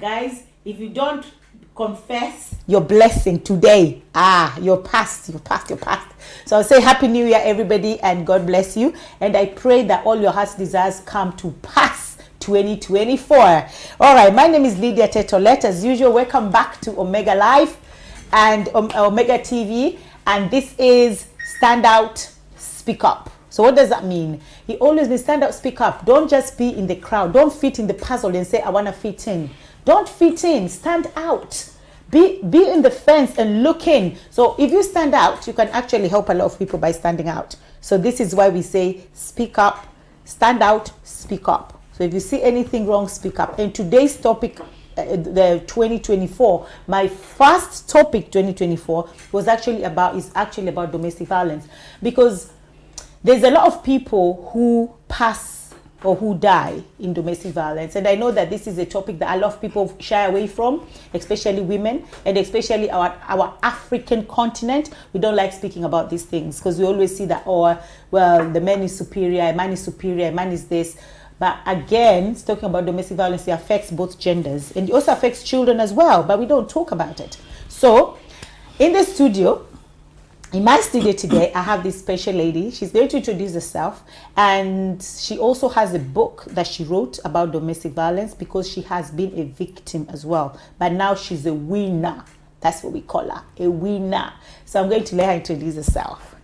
guys, if you don't confess your blessing today, you're past. So I'll say Happy New Year, everybody, and God bless you. And I pray that all your heart's desires come to pass 2024. All right, my name is Lydia Tetolet. As usual, welcome back to Omega Live and Omega TV. And this is Stand Out, Speak Up. So what does that mean? It always means stand out, speak up. Don't just be in the crowd. Don't fit in the puzzle and say, I want to fit in. Don't fit in. Stand out. Be in the fence and look in. So if you stand out, you can actually help a lot of people by standing out. So this is why we say speak up, stand out, speak up. So if you see anything wrong, speak up. And today's topic, the 2024, my first topic 2024 is actually about domestic violence, because there's a lot of people who pass or who die in domestic violence. And I know that this is a topic that a lot of people shy away from, especially women, and especially our African continent. We don't like speaking about these things because we always see that, the man is superior, a man is superior, a man is this. But again, it's talking about domestic violence, it affects both genders. And it also affects children as well, but we don't talk about it. So, in my studio today, I have this special lady. She's going to introduce herself, and she also has a book that she wrote about domestic violence because she has been a victim as well. But now she's a winner. That's what we call her, a winner. So I'm going to let her introduce herself.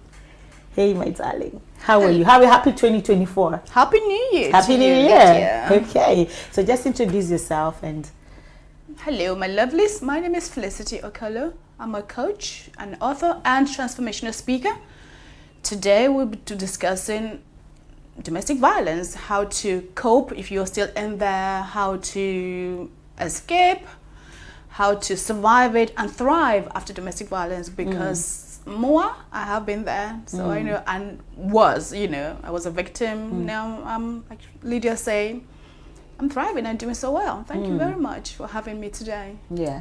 Hey, my darling. How are you? Happy 2024. Happy New Year. Happy New Year. Okay. So just introduce yourself and... Hello, my lovelies. My name is Felicity Okolo. I'm a coach, an author, and transformational speaker. Today we'll be discussing domestic violence, how to cope if you're still in there, how to escape, how to survive it and thrive after domestic violence, because I have been there, so I know, and I was a victim. Now I'm, like Lydia saying, I'm thriving and doing so well. Thank you very much for having me today. Yeah.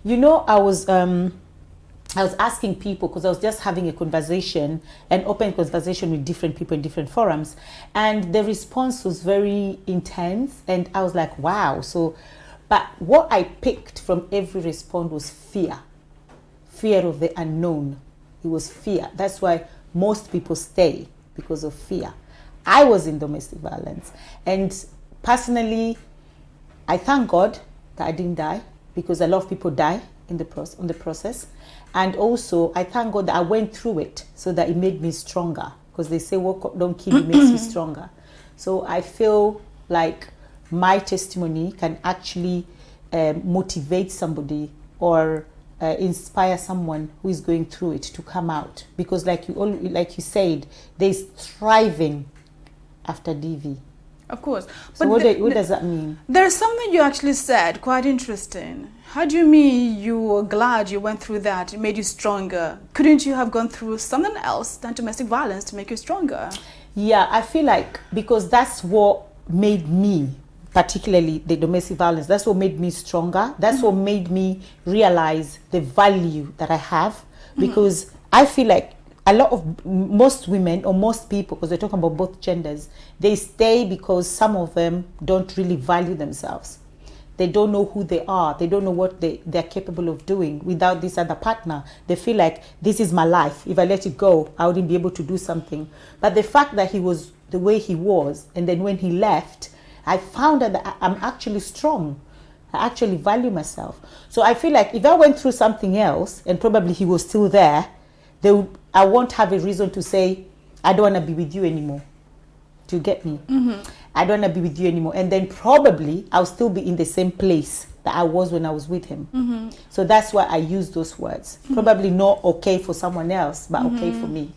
I was asking people, because I was just having an open conversation with different people in different forums, and the response was very intense, and I was like, wow. So, but what I picked from every response was fear of the unknown. It was fear. That's why most people stay, because of fear. I was in domestic violence, and personally, I thank God that I didn't die, because a lot of people die on the process. And also, I thank God that I went through it so that it made me stronger, because they say what don't kill you makes you stronger. So I feel like my testimony can actually motivate somebody or inspire someone who is going through it to come out, because like you said, there's thriving after DV. Of course. So what does that mean? There's something you actually said, quite interesting. How do you mean you were glad you went through that? It made you stronger. Couldn't you have gone through something else than domestic violence to make you stronger? Yeah, I feel like, because that's what made me, particularly the domestic violence, that's what made me stronger. That's what made me realize the value that I have. Because I feel like most women, or most people, because we're talking about both genders, they stay because some of them don't really value themselves. They don't know who they are. They don't know what they're capable of doing without this other partner. They feel like, this is my life. If I let it go, I wouldn't be able to do something. But the fact that he was the way he was, and then when he left, I found that I'm actually strong. I actually value myself. So I feel like if I went through something else, and probably he was still there, I won't have a reason to say, I don't want to be with you anymore. Do you get me? I don't want to be with you anymore. And then probably I'll still be in the same place that I was when I was with him. So that's why I use those words. Probably not okay for someone else, but okay for me.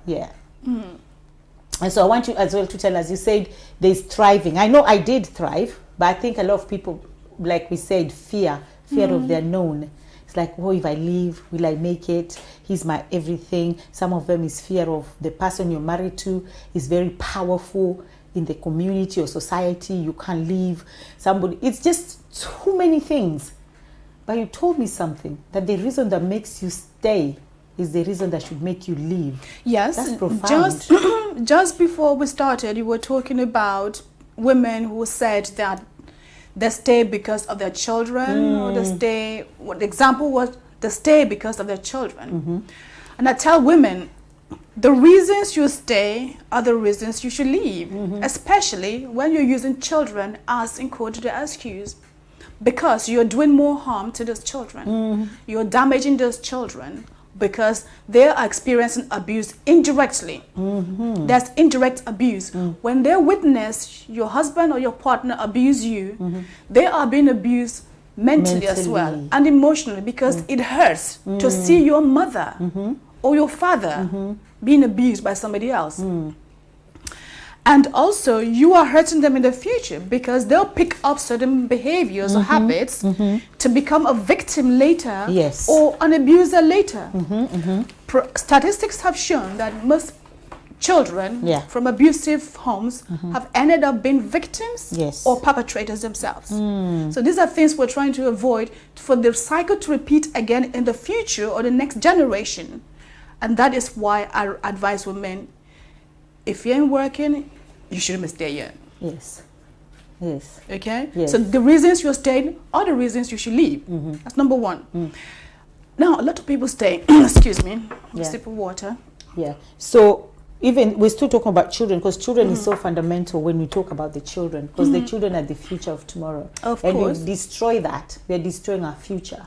Yeah. And so I want you as well to tell us, you said there's thriving. I know I did thrive, but I think a lot of people, like we said, fear of the unknown. It's like, oh, if I leave, will I make it? He's my everything. Some of them is fear of the person you're married to is very powerful in the community or society. You can't leave somebody. It's just too many things. But you told me something, that the reason that makes you stay is the reason that should make you leave. Yes. That's profound. Just before we started, you were talking about women who said that they stay because of their children, or they stay, what the example was, they stay because of their children. And I tell women, the reasons you stay are the reasons you should leave, especially when you're using children as, in quote, the excuse, because you're doing more harm to those children. You're damaging those children because they are experiencing abuse indirectly. There's indirect abuse. When they witness your husband or your partner abuse you, they are being abused mentally as well, and emotionally, because it hurts to see your mother or your father being abused by somebody else. And also, you are hurting them in the future because they'll pick up certain behaviors or habits to become a victim later, or an abuser later. Statistics have shown that most children from abusive homes have ended up being victims or perpetrators themselves. So these are things we're trying to avoid for the cycle to repeat again in the future or the next generation. And that is why I advise women, if you ain't working, you shouldn't stay here. Okay? So the reasons you're staying are the reasons you should leave. That's number one. Now, a lot of people stay, excuse me, a sip of water. So even we're still talking about children, because children is so fundamental when we talk about the children, because the children are the future of tomorrow. Of course. And when we destroy that, we're destroying our future.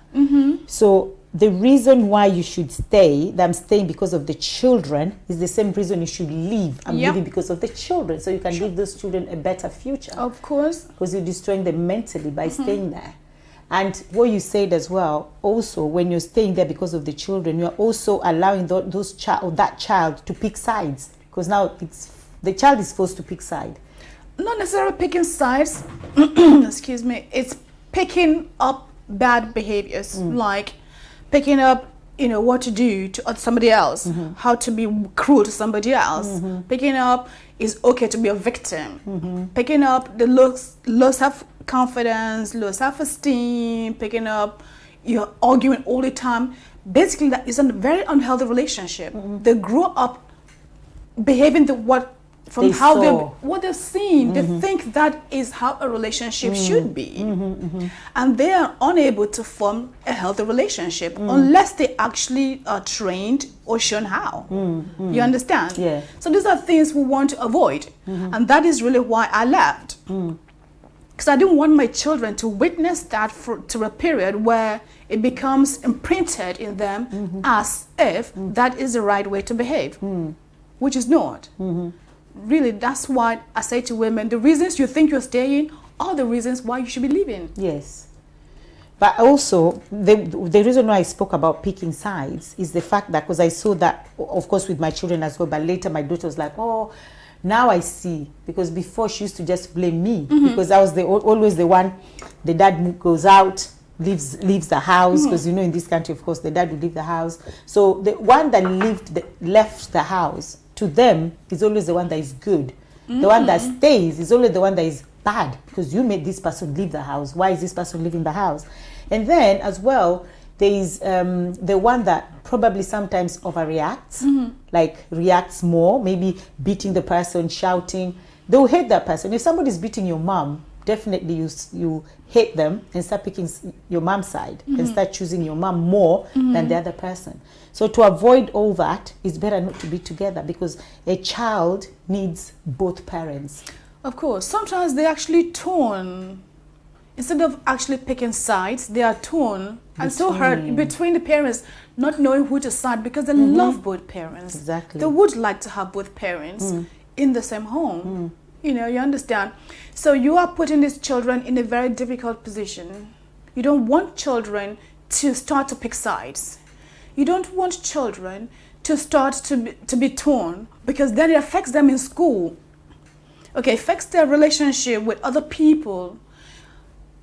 So the reason why you should stay, that I'm staying because of the children, is the same reason you should leave. I'm leaving because of the children, so you can give those children a better future. Of course. Because you're destroying them mentally by staying there. And what you said as well, also, when you're staying there because of the children, you're also allowing that child to pick sides. Because now the child is forced to pick side. Not necessarily picking sides, excuse me, it's picking up bad behaviors, like picking up, what to do to somebody else, how to be cruel to somebody else. Picking up is okay to be a victim. Picking up the low self-confidence, low self-esteem, picking up, you're arguing all the time. Basically, that is a very unhealthy relationship. They grow up behaving what they've seen. They think that is how a relationship should be. And they are unable to form a healthy relationship unless they actually are trained or shown how. You understand? So these are things we want to avoid. And that is really why I left. Because I didn't want my children to witness that to a period where it becomes imprinted in them as if that is the right way to behave, which is not. Really, that's why I say to women, the reasons you think you're staying are the reasons why you should be leaving. But also, the reason why I spoke about picking sides is the fact that, because I saw that, of course, with my children as well, but later my daughter was like, oh, now I see. Because before she used to just blame me, because I was always the one, the dad goes out, leaves the house, because in this country, of course, the dad would leave the house. So the one that left the house, to them, is always the one that is good. The one that stays is always the one that is bad, because you made this person leave the house. Why is this person leaving the house? And then, as well, there is the one that probably sometimes overreacts, like reacts more, maybe beating the person, shouting. They'll hate that person. If somebody's beating your mom, definitely you hate them and start picking your mom's side and start choosing your mom more than the other person. So to avoid all that, it's better not to be together, because a child needs both parents. Of course. Sometimes they're actually torn. Instead of actually picking sides, they are torn and so hurt between the parents, not knowing who to side, because they love both parents. Exactly. They would like to have both parents in the same home. You understand? So you are putting these children in a very difficult position. You don't want children to start to pick sides. You don't want children to start to be torn, because then it affects them in school. Okay, affects their relationship with other people.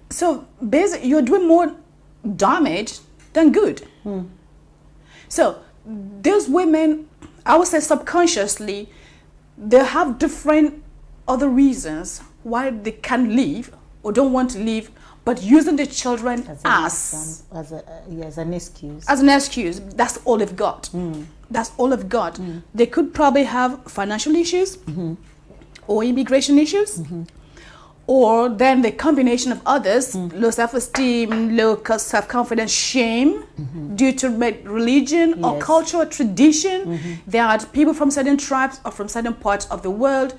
So basically, you're doing more damage than good. So those women, I would say subconsciously, they have different other reasons why they can't leave or don't want to leave, but using the children as an excuse. As an excuse. That's all they've got. That's all they've got. They could probably have financial issues or immigration issues, or then the combination of others, low self-esteem, low self-confidence, shame, due to religion or culture or tradition, that people from certain tribes or from certain parts of the world,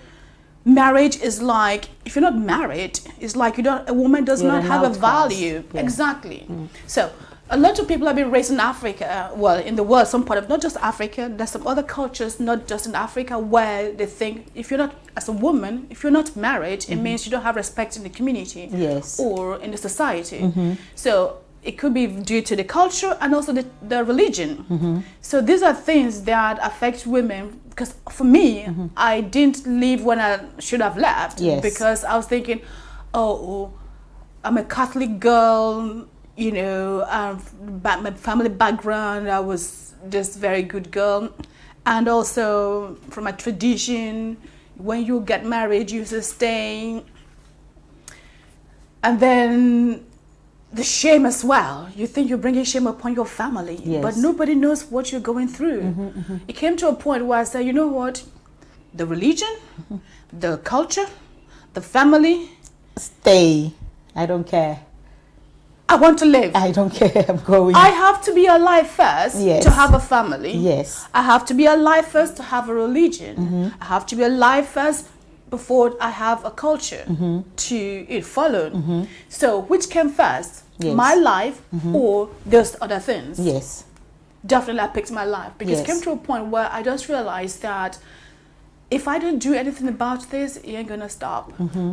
marriage is like, if you're not married, it's like a woman does not have a value. Yeah. Exactly. So a lot of people have been raised in Africa, well, in the world, some part of, not just Africa, there's some other cultures, not just in Africa, where they think if you're not, as a woman, if you're not married, it means you don't have respect in the community or in the society. So it could be due to the culture and also the religion. So these are things that affect women, because for me, I didn't leave when I should have left, because I was thinking, oh, I'm a Catholic girl, you know, my family background, I was this very good girl. And also from a tradition, when you get married, you sustain. And then the shame as well. You think you're bringing shame upon your family, but nobody knows what you're going through. It came to a point where I said, you know what? The religion, the culture, the family. Stay. I don't care. I want to live. I don't care. I'm going. I have to be alive first to have a family. Yes. I have to be alive first to have a religion. I have to be alive first before I have a culture to follow. So which came first? My life or those other things? Yes. Definitely I picked my life, because it came to a point where I just realized that if I don't do anything about this, it ain't gonna stop.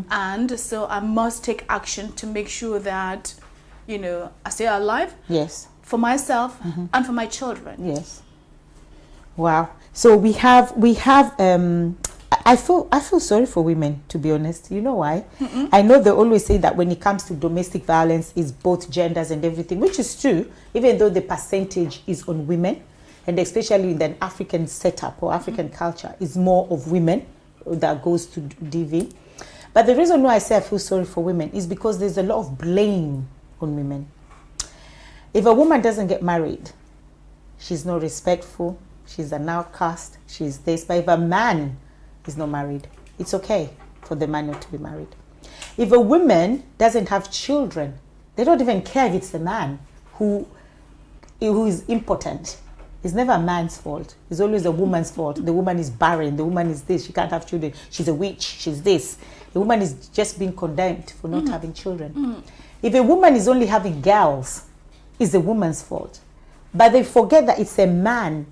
And so I must take action to make sure that, you know, I stay alive. Yes. For myself and for my children. Yes. Wow. So we have I feel sorry for women, to be honest. You know why? I know they always say that when it comes to domestic violence, it's both genders and everything, which is true, even though the percentage is on women, and especially in the African setup or African culture, is more of women that goes to DV. But the reason why I say I feel sorry for women is because there's a lot of blame on women. If a woman doesn't get married, she's not respectful, she's an outcast, she's this. But if a man is not married, it's okay for the man not to be married. If a woman doesn't have children, they don't even care if it's the man who is impotent. It's never a man's fault. It's always a woman's fault. The woman is barren. The woman is this. She can't have children. She's a witch. She's this. The woman is just being condemned for not having children. If a woman is only having girls, it's a woman's fault. But they forget that it's a man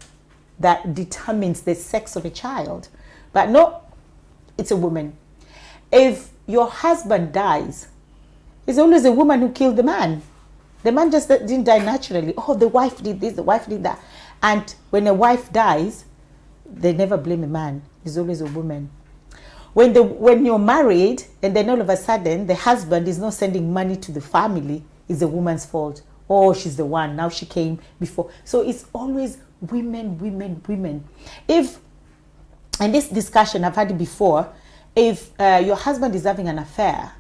that determines the sex of a child. But no, it's a woman. If your husband dies, it's always a woman who killed the man. The man just didn't die naturally. Oh, the wife did this, the wife did that. And when a wife dies, they never blame a man. It's always a woman. When you're married and then all of a sudden the husband is not sending money to the family, it's a woman's fault. Oh, she's the one. Now she came before. So it's always women, women, women. And this discussion, I've had it before, if your husband is having an affair,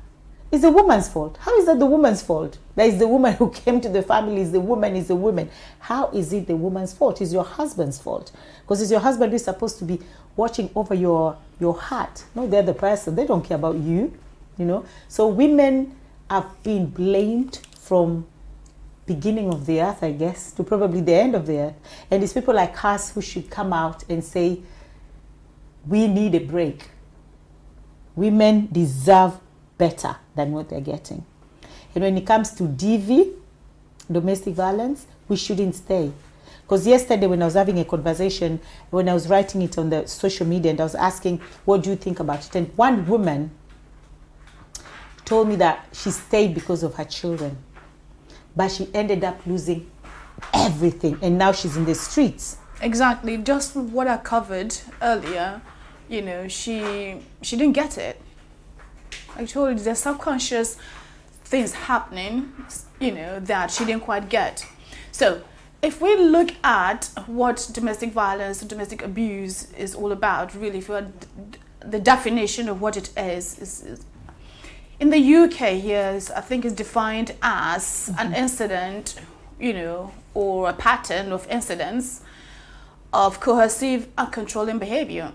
it's a woman's fault. How is that the woman's fault? That is the woman who came to the family, is the woman. How is it the woman's fault? It's your husband's fault. Because it's your husband who's supposed to be watching over your heart, not the other person. They don't care about you, you know. So women have been blamed from beginning of the earth, I guess, to probably the end of the earth. And it's people like us who should come out and say, we need a break. Women deserve better than what they're getting. And when it comes to DV, domestic violence, we shouldn't stay. Because yesterday when I was having a conversation, when I was writing it on the social media and I was asking, what do you think about it? And one woman told me that she stayed because of her children. But she ended up losing everything. And now she's in the streets. Exactly. Just what I covered earlier, you know, she didn't get it. I told you there's subconscious things happening, you know, that she didn't quite get. So if we look at what domestic violence, domestic abuse is all about, really, for the definition of what it is in the UK here, I think it's defined as an incident, you know, or a pattern of incidents of coercive and controlling behavior.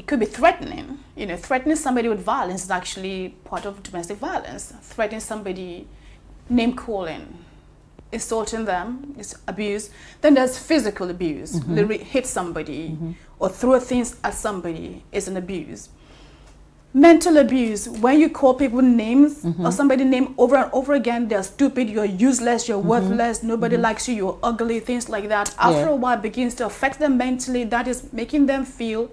it could be threatening. You know, threatening somebody with violence is actually part of domestic violence. Threatening somebody, name calling, insulting them is abuse. Then there's physical abuse. Literally hit somebody or throw things at somebody is an abuse. Mental abuse, when you call people names or somebody name over and over again, they're stupid, you're useless, you're worthless, nobody likes you, you're ugly, things like that. After a while, it begins to affect them mentally. That is making them feel,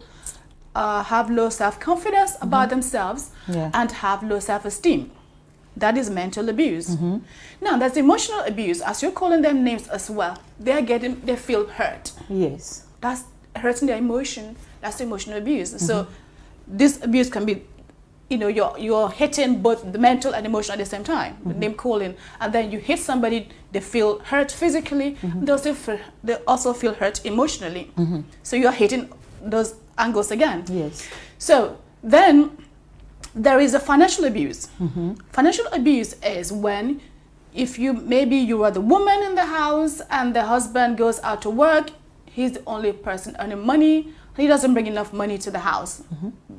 have low self-confidence about themselves and have low self-esteem. That is mental abuse. Now, there's emotional abuse. As you're calling them names as well, they feel hurt. Yes. That's hurting their emotion. That's emotional abuse. So this abuse can be, you know, you're hitting both the mental and emotional at the same time, name calling, and then you hit somebody, they feel hurt physically, they also feel hurt emotionally. So you're hitting those angles again. Yes. So then there is a financial abuse. Financial abuse is when, if maybe you are the woman in the house and the husband goes out to work, he's the only person earning money, he doesn't bring enough money to the house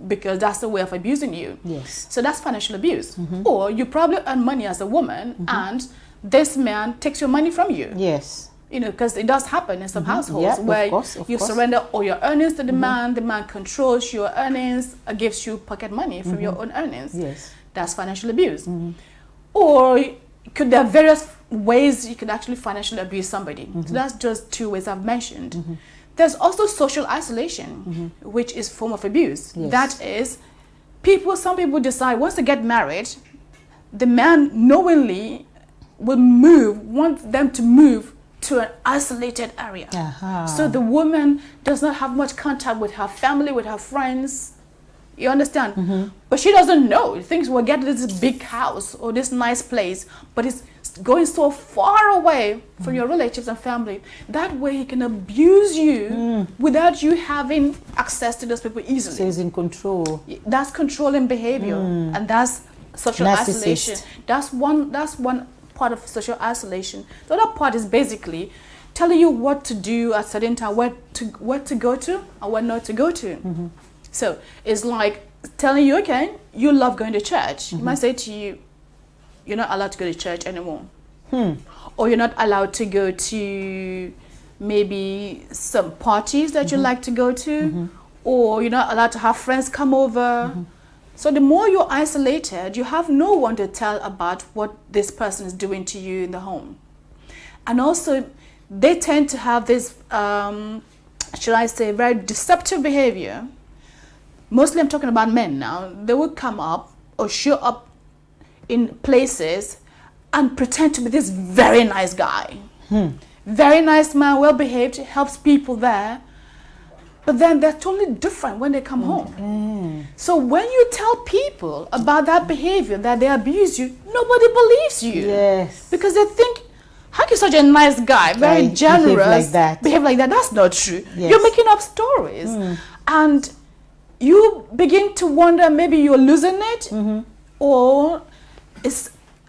because that's the way of abusing you. Yes. So that's financial abuse. Or you probably earn money as a woman and this man takes your money from you. Yes. You know, because it does happen in some households where of course. you surrender all your earnings to the man controls your earnings, gives you pocket money from your own earnings. Yes. That's financial abuse. Or there are various ways you could actually financially abuse somebody. So that's just two ways I've mentioned. There's also social isolation, which is a form of abuse. Yes. That is, some people decide once they get married, the man knowingly want them to move to an isolated area. So the woman does not have much contact with her family, with her friends. You understand? But she doesn't know. She thinks we'll get this big house or this nice place, but it's going so far away from your relatives and family. That way he can abuse you without you having access to those people easily. So he's in control. That's controlling behavior, and that's social isolation. That's one part of social isolation. The other part is basically telling you what to do at a certain time, what to go to and what not to go to. So it's like telling you, okay, you love going to church. He might say to you, you're not allowed to go to church anymore. Or you're not allowed to go to maybe some parties that you like to go to. Or you're not allowed to have friends come over. So the more you're isolated, you have no one to tell about what this person is doing to you in the home. And also, they tend to have this, should I say, very deceptive behavior. Mostly I'm talking about men now. They will come up or show up in places and pretend to be this very nice guy. Very nice man, well behaved, helps people there. But then they're totally different when they come home. So when you tell people about that behavior, that they abuse you, nobody believes you. Yes. Because they think, how can such a nice guy, very generous, behave like that? That's not true. Yes. You're making up stories. And you begin to wonder, maybe you're losing it, or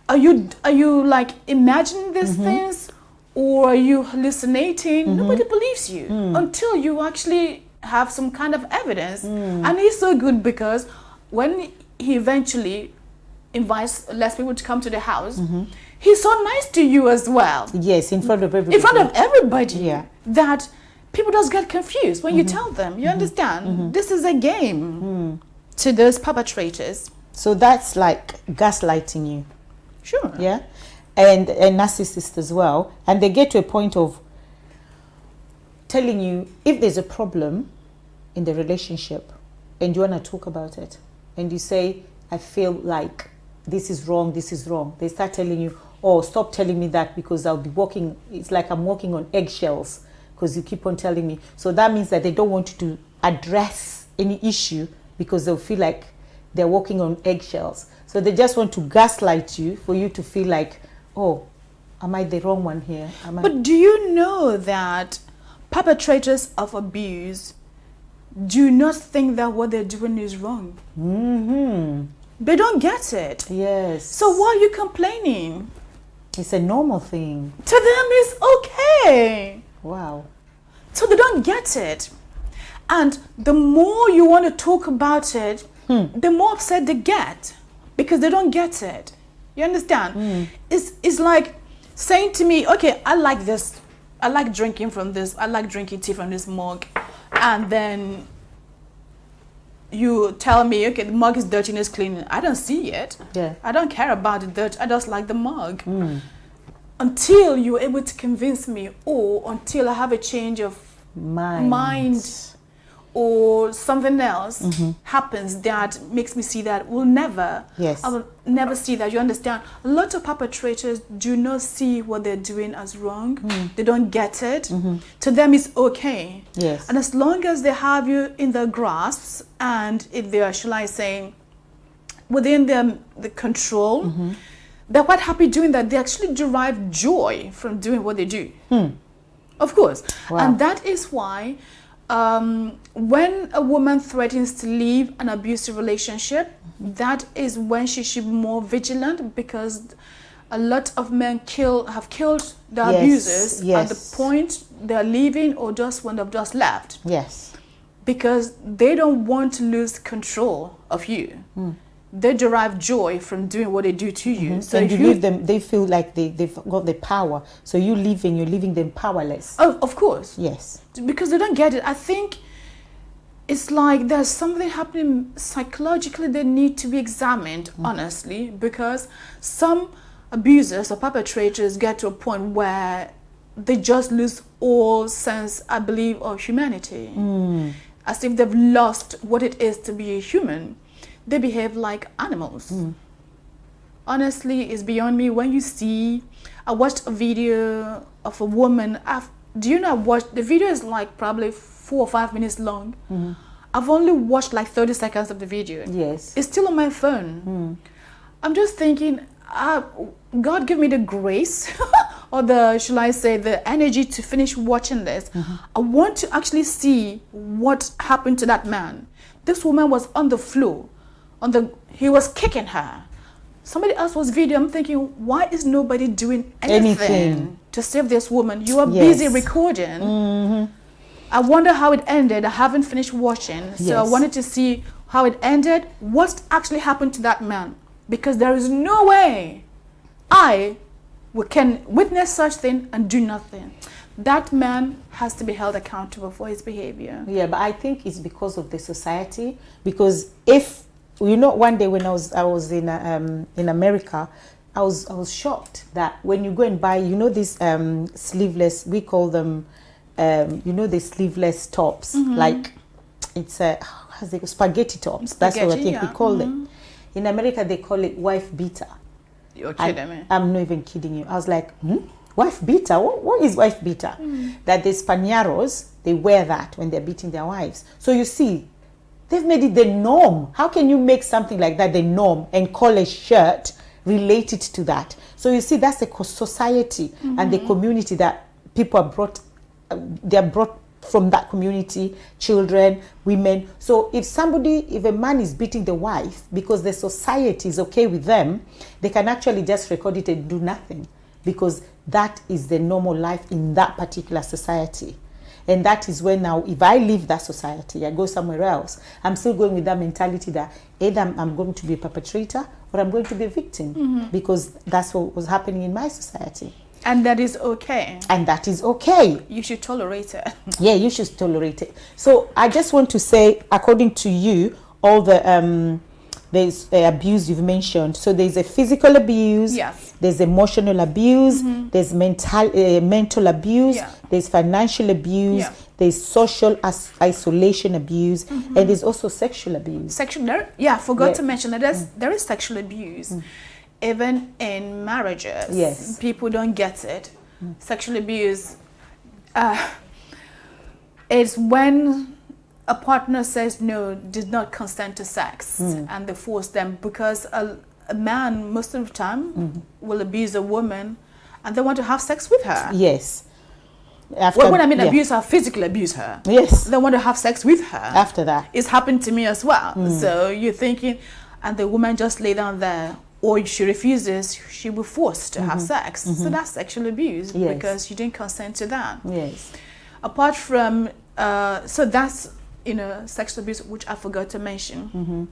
are you like imagining these things, or are you hallucinating? Nobody believes you until you actually have some kind of evidence. And he's so good because when he eventually lets people to come to the house, he's so nice to you as well. Yes, in front of everybody. In front of everybody. Yeah. That people just get confused when you tell them. You understand? This is a game to those perpetrators. So that's like gaslighting you. Sure. Yeah. And narcissists as well. And they get to a point of telling you if there's a problem in the relationship and you want to talk about it. And you say, I feel like this is wrong, this is wrong. They start telling you, oh, stop telling me that because I'll be walking. It's like I'm walking on eggshells because you keep on telling me. So that means that they don't want you to address any issue because they'll feel like they're walking on eggshells. So they just want to gaslight you for you to feel like, oh, am I the wrong one here? But do you know that perpetrators of abuse do not think that what they're doing is wrong? They don't get it. Yes. So why are you complaining? It's a normal thing. To them, it's okay. Wow. So they don't get it. And the more you want to talk about it, the more upset they get because they don't get it. You understand? It's like saying to me, okay, I like this. I like drinking from this. I like drinking tea from this mug. And then you tell me, okay, the mug is dirty and it's clean. I don't see it. Yeah. I don't care about the dirt. I just like the mug. Until you're able to convince me, or until I have a change of mind or something else happens that makes me see that I will never see that. You understand? A lot of perpetrators do not see what they're doing as wrong. They don't get it. To them it's okay. Yes. And as long as they have you in their grasps, and if they are, shall I say, within the control, they're quite happy doing that. They actually derive joy from doing what they do. Of course. Wow. And that is why when a woman threatens to leave an abusive relationship, that is when she should be more vigilant, because a lot of men have killed the abusers at the point they're leaving, or just when they've just left. Yes. Because they don't want to lose control of you. They derive joy from doing what they do to you. So if you leave them, they feel like they've got the power. So you're leaving them powerless. Oh, of course. Yes. Because they don't get it. I think it's like there's something happening psychologically that need to be examined, honestly, because some abusers or perpetrators get to a point where they just lose all sense, I believe, of humanity. As if they've lost what it is to be a human. They behave like animals. Honestly, it's beyond me. When you see, I watched a video of a woman. Do you know the video is like probably 4 or 5 minutes long. I've only watched like 30 seconds of the video. Yes. It's still on my phone. I'm just thinking, God give me the grace or shall I say, the energy to finish watching this. I want to actually see what happened to that man. This woman was on the floor. He was kicking her. Somebody else was video. I'm thinking, why is nobody doing anything to save this woman? You are busy recording. I wonder how it ended. I haven't finished watching, so I wanted to see how it ended. What actually happened to that man? Because there is no way we can witness such thing and do nothing. That man has to be held accountable for his behavior. Yeah, but I think it's because of the society. Because if one day when I was in America, I was shocked that when you go and buy, these sleeveless, we call them, the sleeveless tops, like it's spaghetti tops. That's what I think we call them. In America, they call it wife beater. You're kidding me. I'm not even kidding you. I was like, wife beater? What is wife beater? That the Spaniards, they wear that when they're beating their wives. So you see, they've made it the norm. How can you make something like that the norm and call a shirt related to that? So you see, that's the society and the community that people are brought. They're brought from that community, children, women. So if a man is beating the wife because the society is okay with them, they can actually just record it and do nothing, because that is the normal life in that particular society. And that is when now, if I leave that society, I go somewhere else, I'm still going with that mentality that either I'm going to be a perpetrator or I'm going to be a victim, because that's what was happening in my society. And that is okay. And that is okay. You should tolerate it. Yeah, you should tolerate it. So I just want to say, according to you, all the there's abuse you've mentioned. So there's a physical abuse. Yes. There's emotional abuse. There's mental abuse. Yeah. There's financial abuse. Yeah. There's social isolation abuse, and there's also sexual abuse. Forgot to mention that there is sexual abuse. Even in marriages, yes, people don't get it. Sexual abuse is when a partner says no, did not consent to sex, and they force them, because a man most of the time will abuse a woman and they want to have sex with her. Yes. When I mean abuse her, physically abuse her. Yes. They want to have sex with her. After that. It's happened to me as well. So you're thinking, and the woman just lay down there, or if she refuses, she will be forced to have sex. So that's sexual abuse, because you didn't consent to that. Yes. Apart from, so that's sexual abuse, which I forgot to mention,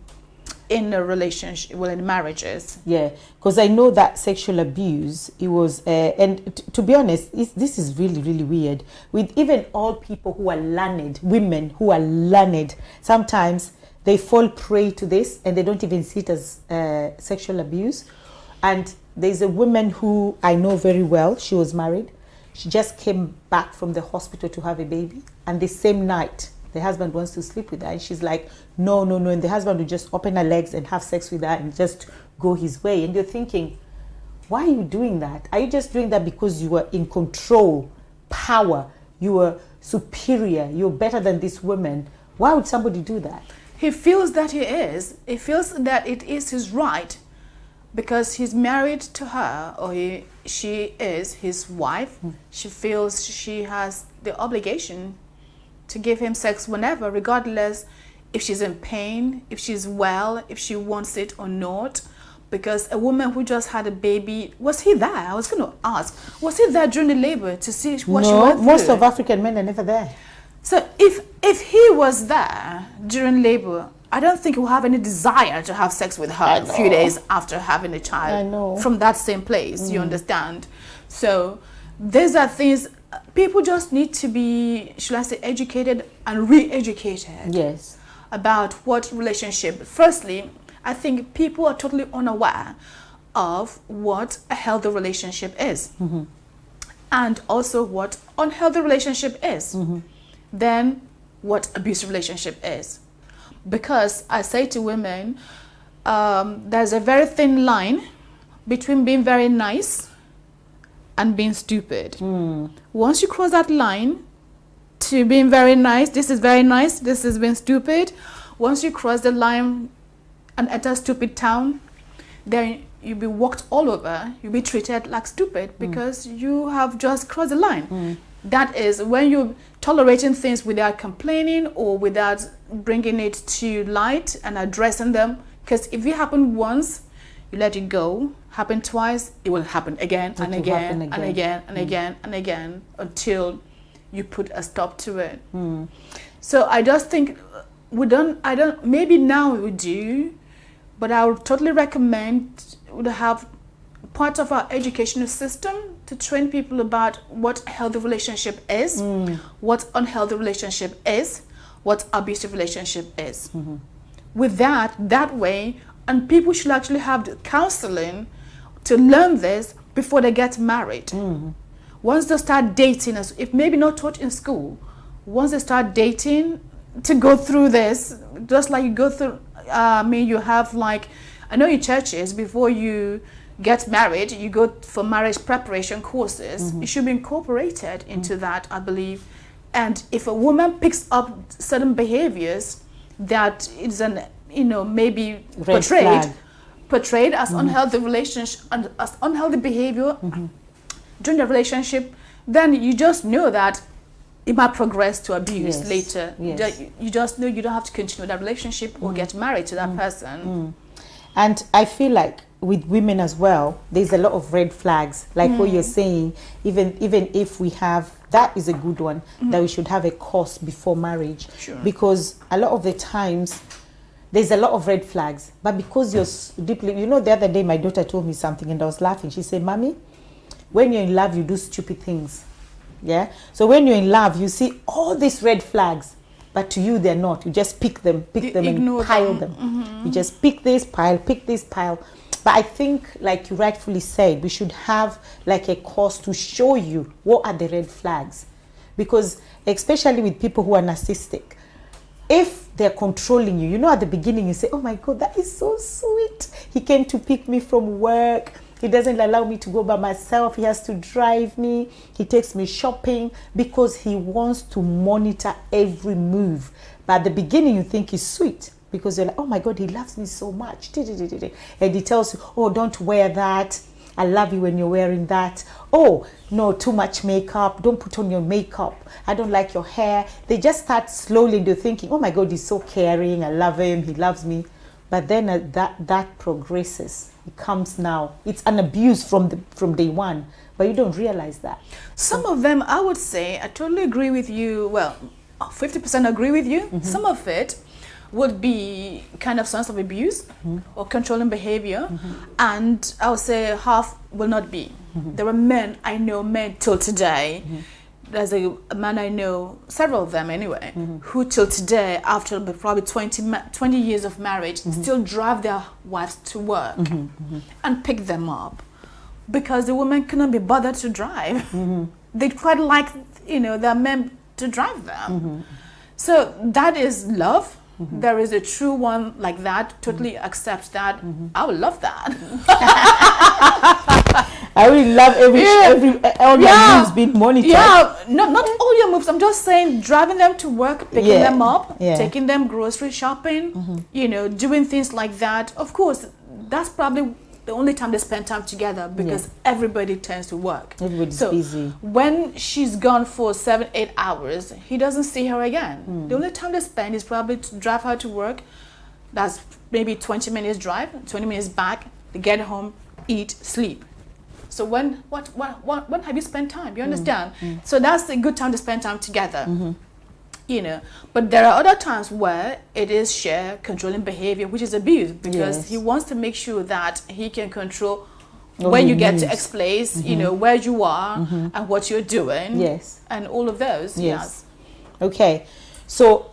in a relationship, well, in marriages. Yeah, because I know that sexual abuse, it was, and to be honest, this is really, really weird. With even all people who are learned, women who are learned, sometimes they fall prey to this and they don't even see it as sexual abuse. And there's a woman who I know very well. She was married. She just came back from the hospital to have a baby. And the same night, the husband wants to sleep with her. And she's like, no. And the husband will just open her legs and have sex with her and just go his way. And you're thinking, why are you doing that? Are you just doing that because you were in control, power, you were superior, you're better than this woman? Why would somebody do that? He feels that he is. He feels that it is his right because he's married to her, or she is his wife. She feels she has the obligation to give him sex whenever, regardless if she's in pain, if she's well, if she wants it or not. Because a woman who just had a baby, was he there? I was going to ask, was he there during the labor to see what she went through? No, most of African men are never there. So if he was there during labor, I don't think he will have any desire to have sex with her a few days after having a child from that same place, you understand? So these are things, people just need to be, should I say, educated and re-educated. Yes. About what relationship. Firstly, I think people are totally unaware of what a healthy relationship is. And also what unhealthy relationship is. Then what abusive relationship is. Because I say to women, there's a very thin line between being very nice and being stupid. Once you cross that line to being very nice, this is very nice, this is being stupid. Once you cross the line and enter stupid town, then you'll be walked all over, you'll be treated like stupid because you have just crossed the line. That is when you're tolerating things without complaining or without bringing it to light and addressing them. Because if it happened once, you let it go. Happen twice, it will happen again and again and again and again and again until you put a stop to it. So I just think maybe now we do, but I would totally recommend to have part of our educational system to train people about what a healthy relationship is, what unhealthy relationship is, what abusive relationship is. With that way, and people should actually have the counseling to learn this before they get married. Once they start dating, if maybe not taught in school, once they start dating, to go through this, just like you go through, you have like, I know in churches, before you get married, you go for marriage preparation courses. It should be incorporated into that, I believe. And if a woman picks up certain behaviors that is maybe portrayed as unhealthy relationship, as unhealthy behavior during the relationship, then you just know that it might progress to abuse later. You just know you don't have to continue that relationship or get married to that person. And I feel like with women as well, there's a lot of red flags, like what you're saying. Even if we have, that is a good one, that we should have a course before marriage. Because a lot of the times there's a lot of red flags, but because you're deeply, the other day my daughter told me something and I was laughing. She said, "Mommy, when you're in love, you do stupid things." Yeah. So when you're in love, you see all these red flags, but to you they're not. You just pick them and pile them. You just pick this pile. But I think, like you rightfully said, we should have like a course to show you what are the red flags. Because especially with people who are narcissistic, if they're controlling you, at the beginning you say, "Oh my God, that is so sweet. He came to pick me from work. He doesn't allow me to go by myself. He has to drive me. He takes me shopping," because he wants to monitor every move. But at the beginning you think he's sweet because you're like, "Oh my God, he loves me so much." And he tells you, "Oh, don't wear that. I love you when you're wearing that. Oh, no, too much makeup. Don't put on your makeup. I don't like your hair." They just start slowly into thinking, "Oh my God, he's so caring. I love him. He loves me." But then that progresses. It comes now. It's an abuse from day one, but you don't realize that. Some of them, I would say, I totally agree with you. Well, 50% agree with you. Some of it would be kind of signs of abuse or controlling behavior, and I would say half will not be. There are men, I know men till today, there's a man I know, several of them anyway, who till today, after probably 20 years of marriage, still drive their wives to work and pick them up because the women couldn't be bothered to drive. They quite like, their men to drive them. So that is love. There is a true one like that, totally accepts that. I would love that. I really love all my moves being monitored. Yeah, not all your moves. I'm just saying driving them to work, picking them up, taking them grocery shopping, doing things like that. Of course, that's probably the only time they spend time together because everybody tends to work. Everybody's busy. When she's gone for 7-8 hours, he doesn't see her again. The only time they spend is probably to drive her to work. That's maybe 20 minutes drive, 20 minutes back. They get home, eat, sleep. So when have you spent time? You understand? So that's a good time to spend time together. But there are other times where it is shared controlling behavior, which is abuse, because he wants to make sure that he can control when you get to X place, where you are and what you're doing, and all of those. Yes. Okay, so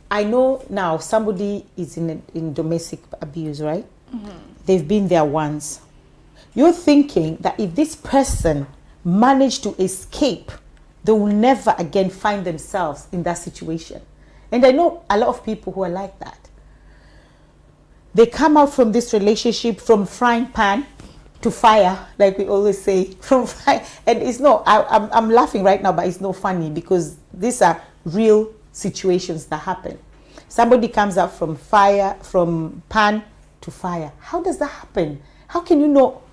I know now somebody is in domestic abuse, right? They've been there once. You're thinking that if this person managed to escape, they will never again find themselves in that situation. And I know a lot of people who are like that. They come out from this relationship from frying pan to fire, like we always say, from fire. And it's not, I'm laughing right now, but it's not funny because these are real situations that happen. Somebody comes out from pan to fire. How does that happen? How can you know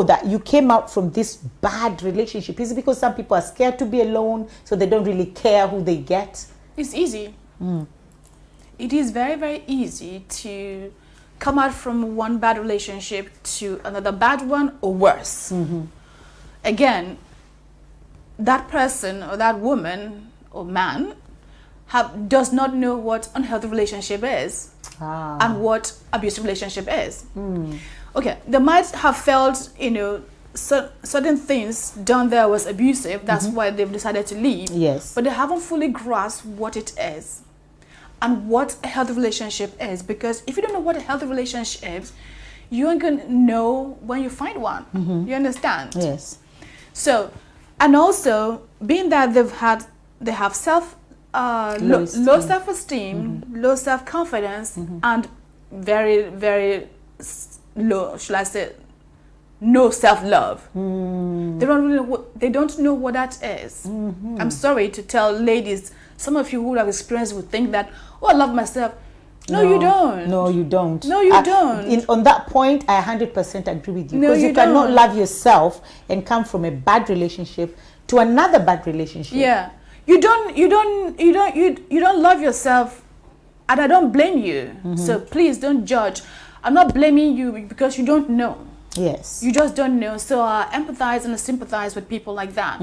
that you came out from this bad relationship? Is it because some people are scared to be alone, so they don't really care who they get? It's easy. It is very, very easy to come out from one bad relationship to another bad one or worse. Again, that person or that woman or man does not know what unhealthy relationship is and what abusive relationship is. Okay, they might have felt, certain things done there was abusive. That's why they've decided to leave. Yes. But they haven't fully grasped what it is and what a healthy relationship is. Because if you don't know what a healthy relationship is, you ain't going to know when you find one. You understand? Yes. So, and also, being that they have low self-esteem, low self-confidence, and very, very low, should I say, no self-love. They don't know what that is. I'm sorry to tell ladies, some of you who have experience would think that, I love myself. No, you don't. No, you don't. No, you don't. On that point, I 100% agree with you. No, because you cannot love yourself and come from a bad relationship to another bad relationship. Yeah. You don't love yourself, and I don't blame you. So please don't judge. I'm not blaming you because you don't know. Yes. You just don't know. So I empathize and I sympathize with people like that.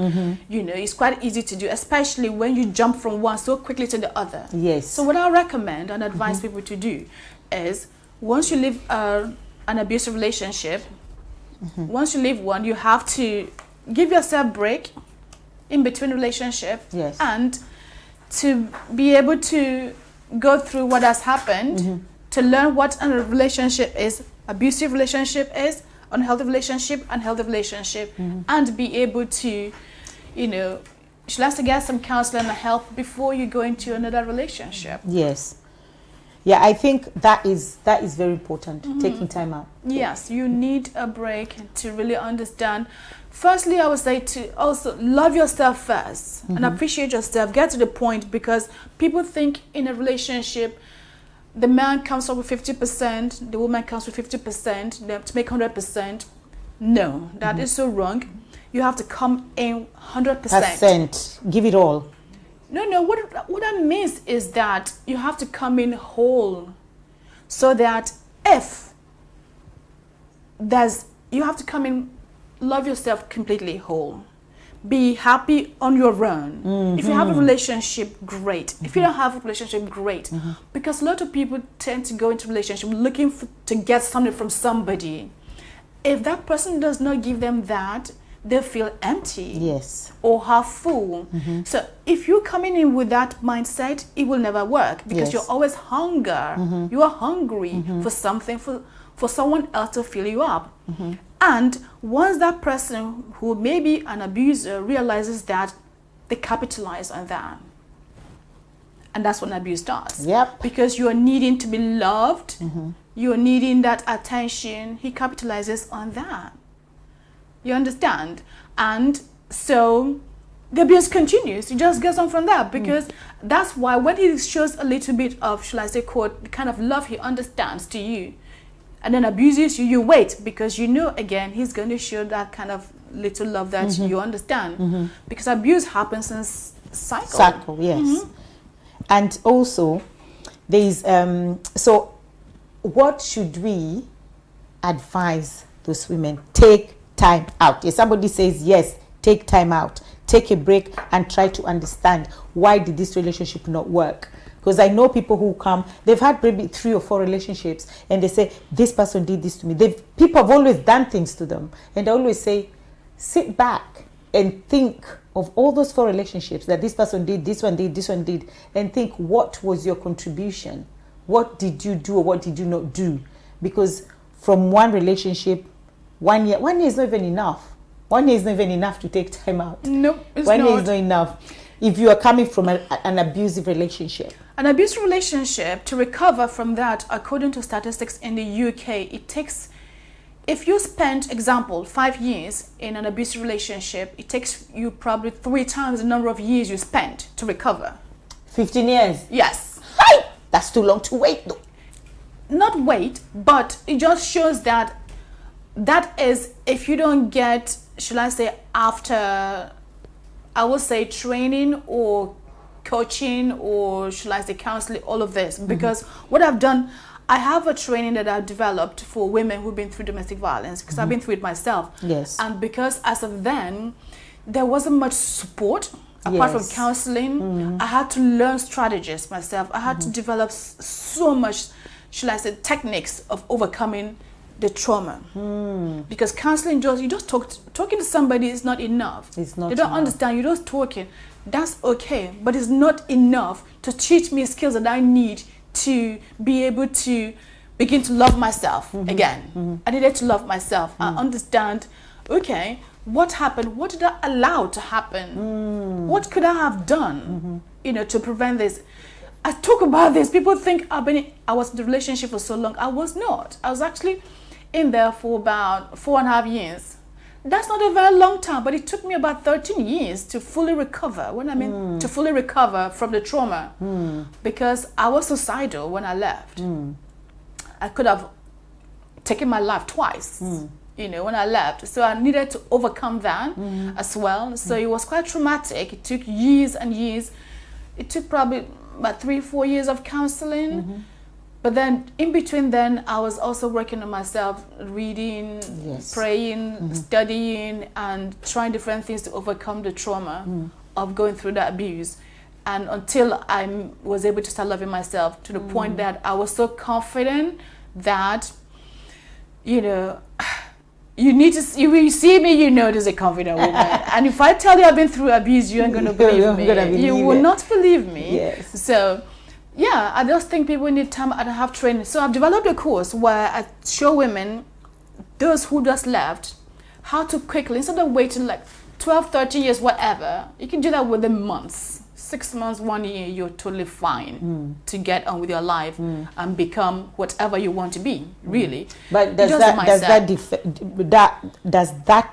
It's quite easy to do, especially when you jump from one so quickly to the other. Yes. So what I recommend and advise people to do is, once you leave an abusive relationship, once you leave one, you have to give yourself a break in between relationship, and to be able to go through what has happened, to learn what a relationship is, abusive relationship is, unhealthy relationship, unhealthy relationship, and be able to, should have to get some counseling and help before you go into another relationship. Yes. Yeah, I think that is very important, taking time out. Yes, you need a break to really understand. Firstly, I would say to also love yourself first and appreciate yourself. Get to the point, because people think in a relationship, the man comes up with 50%, the woman comes with 50%, they have to make 100%. No, that is so wrong. You have to come in 100%. Give it all. No, what that means is that you have to come in whole, so that you have to come in, love yourself completely whole. be happy on your own. If you have a relationship, great. If you don't have a relationship, great. Because a lot of people tend to go into relationship looking to get something from somebody. If that person does not give them that, they feel empty. Yes. Or half full. So if you're coming in with that mindset, it will never work, because you're always hunger. You are hungry for something, for someone else to fill you up. And once that person who may be an abuser realizes that, they capitalize on that. And that's what abuse does. Yep. Because you're needing to be loved, you're needing that attention, he capitalizes on that. You understand? And so the abuse continues. He just gets on from that, because that's why when he shows a little bit of, shall I say, quote, the kind of love he understands to you, and then abuses you, you wait, because you know, again, he's going to show that kind of little love that you understand. Because abuse happens in cycle. Cycle, yes. And also, there's, so what should we advise those women? Take time out. If somebody says, yes, take time out, take a break and try to understand, why did this relationship not work? Because I know people who come, they've had maybe 3 or 4 relationships, and they say, this person did this to me. People have always done things to them. And I always say, sit back and think of all those 4 relationships that this person did, this one did, this one did, and think, what was your contribution? What did you do or what did you not do? Because from one relationship, 1 year is not even enough. 1 year is not even enough to take time out. Nope, it's 1 year not. is not enough. If you are coming from an abusive relationship. An abusive relationship, to recover from that, according to statistics in the UK, it takes, if you spend, example, 5 years in an abusive relationship, it takes you probably 3 times the number of years you spent to recover. 15 years? Yes. Hi! That's too long to wait though. Not wait, but it just shows that that is, if you don't get, shall I say, after, I would say, training or coaching, or shall I say counseling, all of this. Because what I've done, I have a training that I've developed for women who've been through domestic violence, because I've been through it myself. Yes. And because as of then, there wasn't much support apart from counseling. I had to learn strategies myself. I had to develop so much, shall I say, techniques of overcoming the trauma. Because counseling, talking to somebody is not enough. It's not They don't enough. understand. You're just talking. That's okay, but it's not enough to teach me skills that I need to be able to begin to love myself again. I needed to love myself. I understand, okay, what happened? What did I allow to happen? What could I have done, to prevent this? I talk about this. People think I was in the relationship for so long. I was not. I was actually in there for about 4.5 years. That's not a very long time, but it took me about 13 years to fully recover. When I mean to fully recover from the trauma, because I was suicidal when I left. I could have taken my life twice, when I left. So I needed to overcome that as well. So it was quite traumatic. It took years and years. It took probably about 3-4 years of counseling. But then in between then, I was also working on myself, reading, praying, studying, and trying different things to overcome the trauma of going through that abuse. And until I was able to start loving myself to the point that I was so confident that, you need to see, when you see me, you know there's a confident woman. And if I tell you I've been through abuse, you ain't going to believe me. You will not believe me. Yes. So, yeah, I just think people need time and have training. So I've developed a course where I show women, those who just left, how to quickly, instead of waiting like 12, 13 years, whatever, you can do that within months. 6 months, 1 year, you're totally fine to get on with your life and become whatever you want to be, really. But does that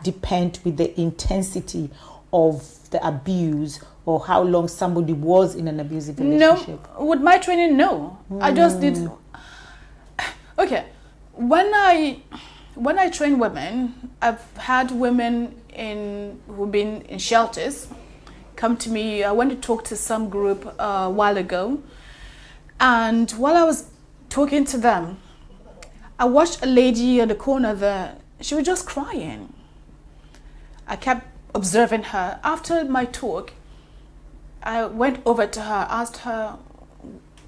depend with the intensity of the abuse, or how long somebody was in an abusive relationship? No, with my training, no. I just did. Okay, when I train women, I've had women who've been in shelters come to me. I went to talk to some group a while ago, and while I was talking to them, I watched a lady in the corner there. She was just crying. I kept observing her. After my talk, I went over to her, asked her,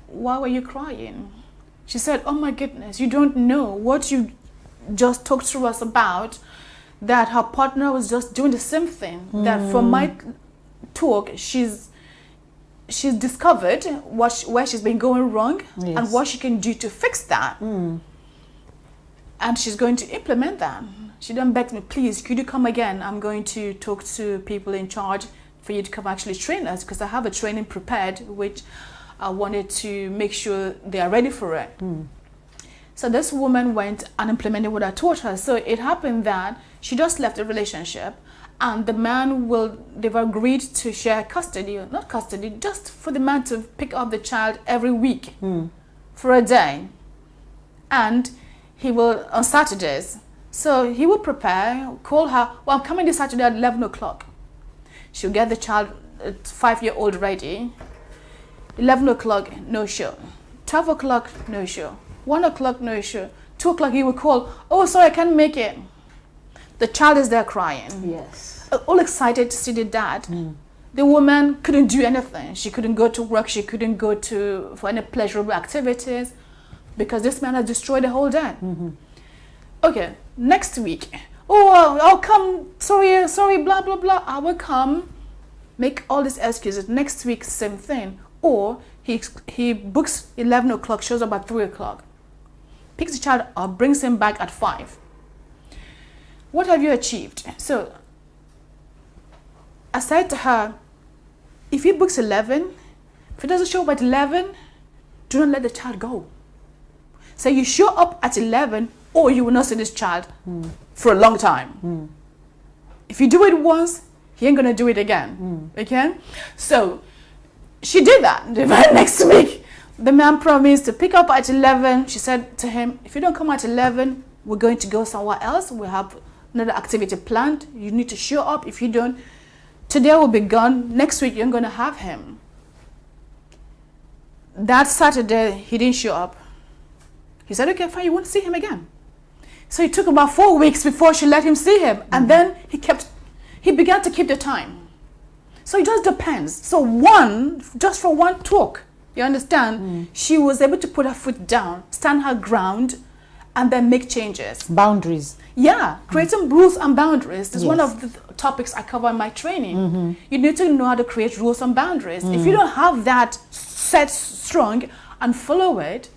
why were you crying? She said, oh my goodness, you don't know what you just talked to us about, that her partner was just doing the same thing. That from my talk, she's discovered where she's been going wrong, yes, and what she can do to fix that. And she's going to implement that. She then begged me, please, could you come again? I'm going to talk to people in charge for you to come actually train us, because I have a training prepared, which I wanted to make sure they are ready for it. So this woman went and implemented what I taught her. So it happened that she just left the relationship, and the man they've agreed to share custody, or not custody, just for the man to pick up the child every week for a day. And he will, on Saturdays, so he will prepare, call her, well, I'm coming this Saturday at 11 o'clock. She'll get the child, 5-year-old ready. 11 o'clock, no show. 12 o'clock, no show. 1 o'clock, no show. 2 o'clock, he will call, oh, sorry, I can't make it. The child is there crying. Yes. All excited to see the dad. The woman couldn't do anything. She couldn't go to work. She couldn't go for any pleasurable activities, because this man had destroyed the whole day. Okay, next week, oh, I'll come, sorry, blah, blah, blah. I will come, make all these excuses. Next week, same thing. Or he books 11 o'clock, shows up at 3 o'clock, picks the child up, brings him back at 5. What have you achieved? So I said to her, if he books 11, if he doesn't show up at 11, do not let the child go. So you show up at 11, or you will not see this child for a long time. If you do it once, he ain't gonna do it again. Okay? So she did that the very next week. The man promised to pick up at 11. She said to him, if you don't come at 11, we're going to go somewhere else. We have another activity planned. You need to show up. If you don't, today will be gone. Next week, you're going to have him. That Saturday, he didn't show up. He said, okay, fine, you won't see him again. So it took about 4 weeks before she let him see him. And then he began to keep the time. So it just depends. So just for one talk, you understand, she was able to put her foot down, stand her ground, and then make changes. Boundaries. Yeah, creating rules and boundaries is one of the topics I cover in my training. You need to know how to create rules and boundaries. If you don't have that set strong and follow it,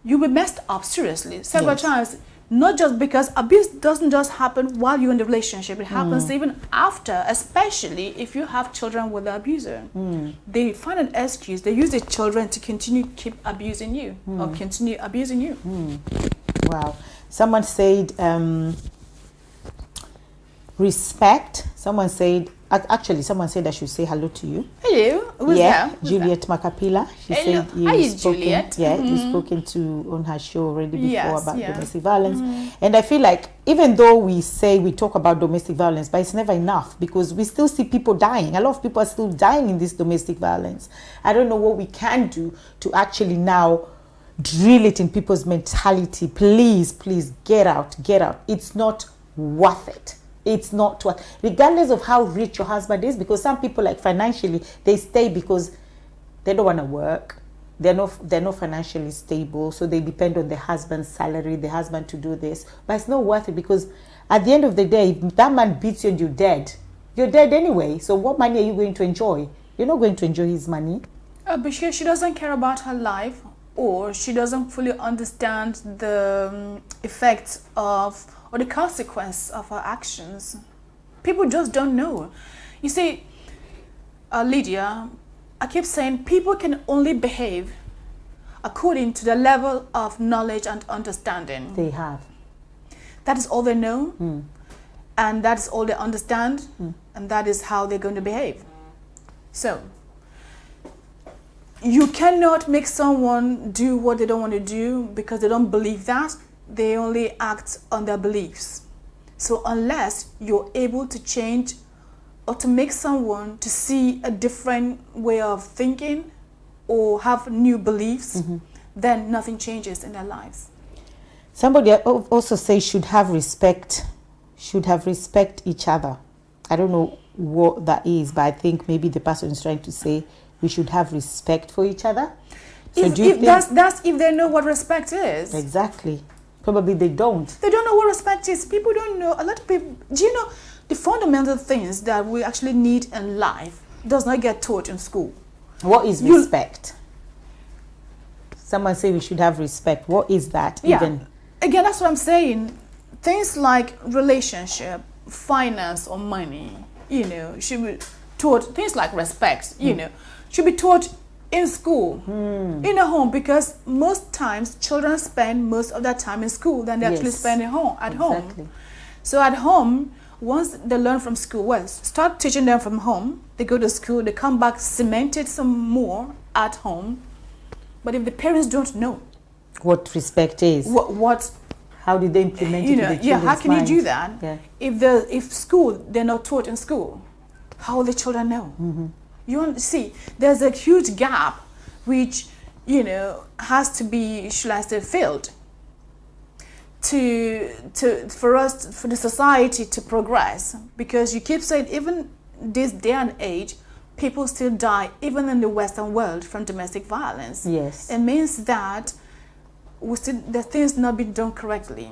you'll be messed up seriously several times. Not just because abuse doesn't just happen while you're in the relationship, it happens even after, especially if you have children with the abuser. They find an excuse, they use the children to keep abusing you or continue abusing you. Wow. Someone said respect. Someone said I should say hello to you. Hello. Who's that? Juliet Macapila. She said Juliet. Yeah, you've spoken to on her show already before about domestic violence. And I feel like even though we talk about domestic violence, but it's never enough, because we still see people dying. A lot of people are still dying in this domestic violence. I don't know what we can do to actually now drill it in people's mentality. Please get out. It's not worth it. It's not worth, regardless of how rich your husband is, because some people, like, financially, they stay because they don't want to work. They're not financially stable, so they depend on their husband's salary, the husband to do this. But it's not worth it, because at the end of the day, if that man beats you and you're dead anyway. So what money are you going to enjoy? You're not going to enjoy his money. But she doesn't care about her life, or she doesn't fully understand the effects of or the consequence of her actions. People just don't know. You see, Lydia, I keep saying people can only behave according to the level of knowledge and understanding they have. That is all they know, and that is all they understand, and that is how they're going to behave. So, you cannot make someone do what they don't want to do because they don't believe that. They only act on their beliefs. So unless you're able to change or to make someone to see a different way of thinking or have new beliefs, then nothing changes in their lives. Somebody also says should have respect each other. I don't know what that is, but I think maybe the person is trying to say we should have respect for each other. So that's if they know what respect is. Exactly. Probably they don't. They don't know what respect is. People don't know. A lot of people. Do you know the fundamental things that we actually need in life does not get taught in school? What is respect? Someone say we should have respect. What is that even? Again, that's what I'm saying. Things like relationship, finance, or money, should be taught. Things like respect, should be taught in school, in a home, because most times children spend most of their time in school than they actually spend at home. So at home, once they learn from school, start teaching them from home. They go to school, they come back cemented some more at home. But if the parents don't know what respect is, how do they implement it in the children's how can minds? you do that? Yeah. If they're not taught in school, how will the children know? You see, there's a huge gap which has to be, shall I say, filled for the society to progress, because you keep saying even this day and age, people still die even in the Western world from domestic violence. Yes, it means that the things not being done correctly,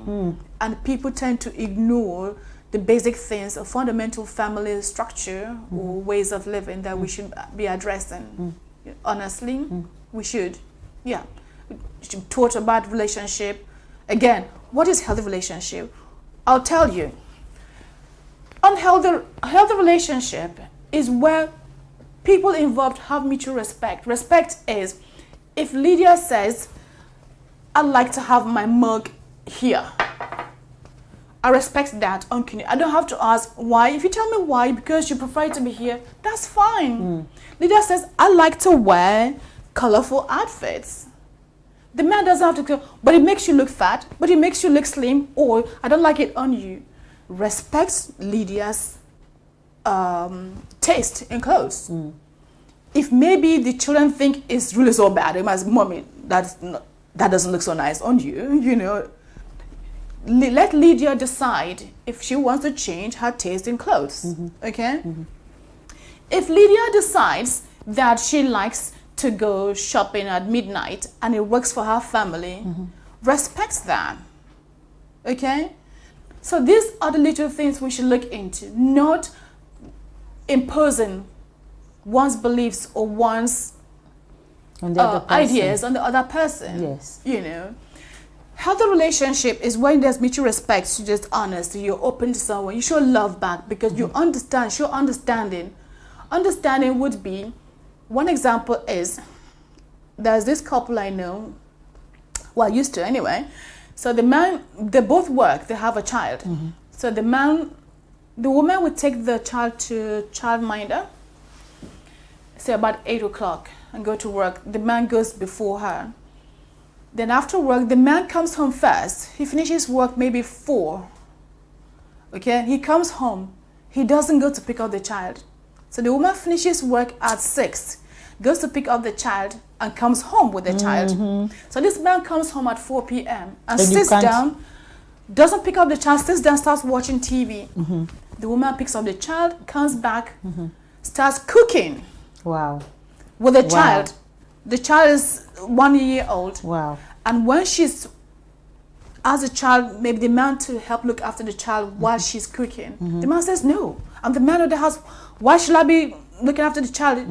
and people tend to ignore the basic things of fundamental family structure or ways of living that we should be addressing. Honestly, we should. We should talk about relationship. Again, what is healthy relationship? I'll tell you. Healthy relationship is where people involved have mutual respect. Respect is, if Lydia says, I'd like to have my mug here, I respect that. I don't have to ask why. If you tell me why, because you prefer it to be here, that's fine. Lydia says, I like to wear colorful outfits. The man doesn't have to go, but it makes you look fat, but it makes you look slim, or I don't like it on you. Respect Lydia's taste in clothes. If maybe the children think it's really so bad, it must, mommy, that doesn't look so nice on you, let Lydia decide if she wants to change her taste in clothes, okay? If Lydia decides that she likes to go shopping at midnight and it works for her family, respect that, okay? So these are the little things we should look into, not imposing one's beliefs or one's ideas on the other person. Yes. Healthy relationship is when there's mutual respect, you're just honest, you're open to someone, you show love back because you understand, show understanding. Understanding would be, one example is, there's this couple I know, well, used to anyway. So the man, they both work, they have a child. So the woman would take the child to childminder, say about 8 o'clock, and go to work. The man goes before her. Then after work, the man comes home first. He finishes work maybe 4. Okay, he comes home. He doesn't go to pick up the child. So the woman finishes work at 6, goes to pick up the child, and comes home with the child. So this man comes home at 4 p.m. and sits down, doesn't pick up the child, sits down, starts watching TV. The woman picks up the child, comes back, starts cooking. Wow. With the child. The child is 1 year old. Wow. And when she's, as a child, maybe the man to help look after the child while she's cooking. The man says, no, I'm the man of the house. Why should I be looking after the child?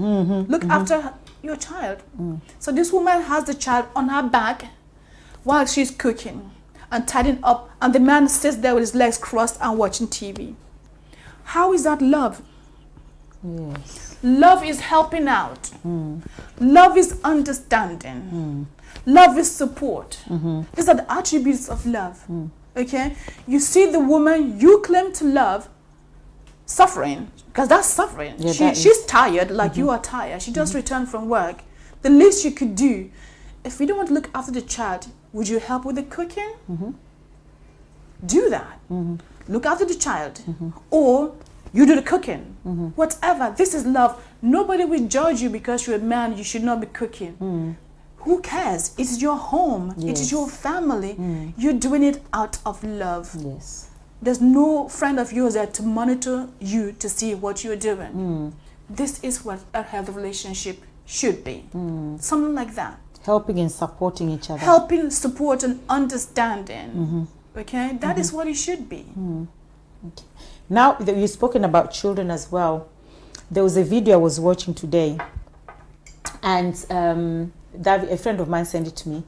Look after your child. So this woman has the child on her back while she's cooking and tidying up, and the man sits there with his legs crossed and watching TV. How is that love? Yes. Love is helping out. Love is understanding. Love is support. These are the attributes of love. Okay? You see the woman you claim to love suffering, because that's suffering. Yeah, she's tired like you are tired. She just returned from work. The least you could do, if you don't want to look after the child, would you help with the cooking? Do that. Look after the child. Or you do the cooking. Whatever. This is love. Nobody will judge you because you're a man. You should not be cooking. Who cares? It's your home. It is your family. You're doing it out of love. Yes. there's no friend of yours there to monitor you to see what you're doing. This is what a healthy relationship should be. Something like that. Helping and supporting each other. Helping, support, and understanding. Okay, that is what it should be. Okay. Now that you've spoken about children as well, there was a video I was watching today, and a friend of mine sent it to me,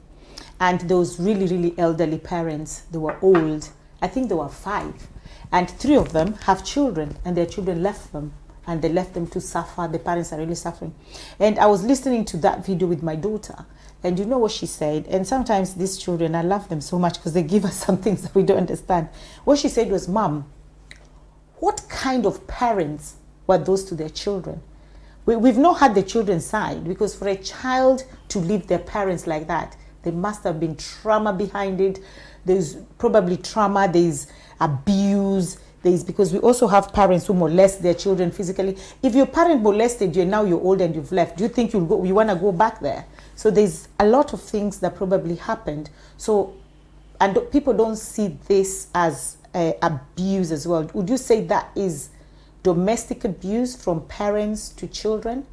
and those really elderly parents. They were old. I think they were 5, and 3 of them have children, and their children left them, and they left them to suffer. The parents are really suffering. And I was listening to that video with my daughter, and you know what she said? And sometimes these children, I love them so much because they give us some things that we don't understand. What she said was, "Mom, what kind of parents were those to their children? We've not had the children's side, because for a child to leave their parents like that, there must have been trauma behind it. There's probably trauma, there's abuse, because we also have parents who molest their children physically. If your parent molested you and now you're old and you've left, do you think you want to go back there? So there's a lot of things that probably happened. So, and people don't see this as abuse as well. Would you say that is domestic abuse from parents to children?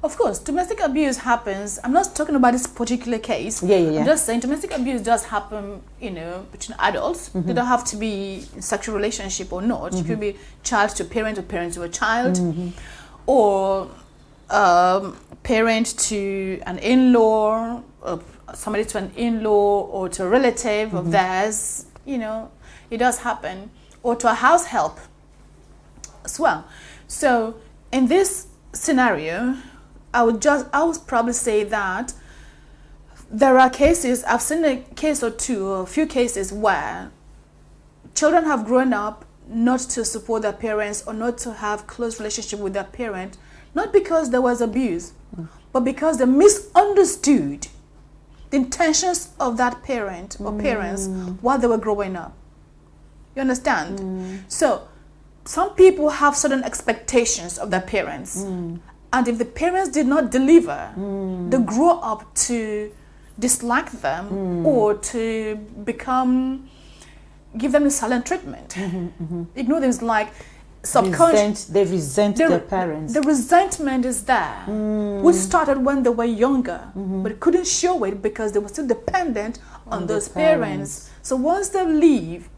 Of course, domestic abuse happens. I'm not talking about this particular case. Yeah. I'm just saying domestic abuse does happen, between adults. They don't have to be in sexual relationship or not. It could be child to parent or parent to a child, or parent to an in-law, or somebody to an in-law, or to a relative of theirs. It does happen, or to a house help as well. So in this scenario, I would probably say that there are cases, I've seen a case or two, or a few cases where children have grown up not to support their parents or not to have close relationship with their parent, not because there was abuse, but because they misunderstood the intentions of that parent or parents while they were growing up. You understand? So some people have certain expectations of their parents. And if the parents did not deliver, they grow up to dislike them or to give them a silent treatment. Ignore them, like subconscious. They resent their parents. The resentment is there, which started when they were younger, but couldn't show it because they were still dependent on those parents. So once they leave,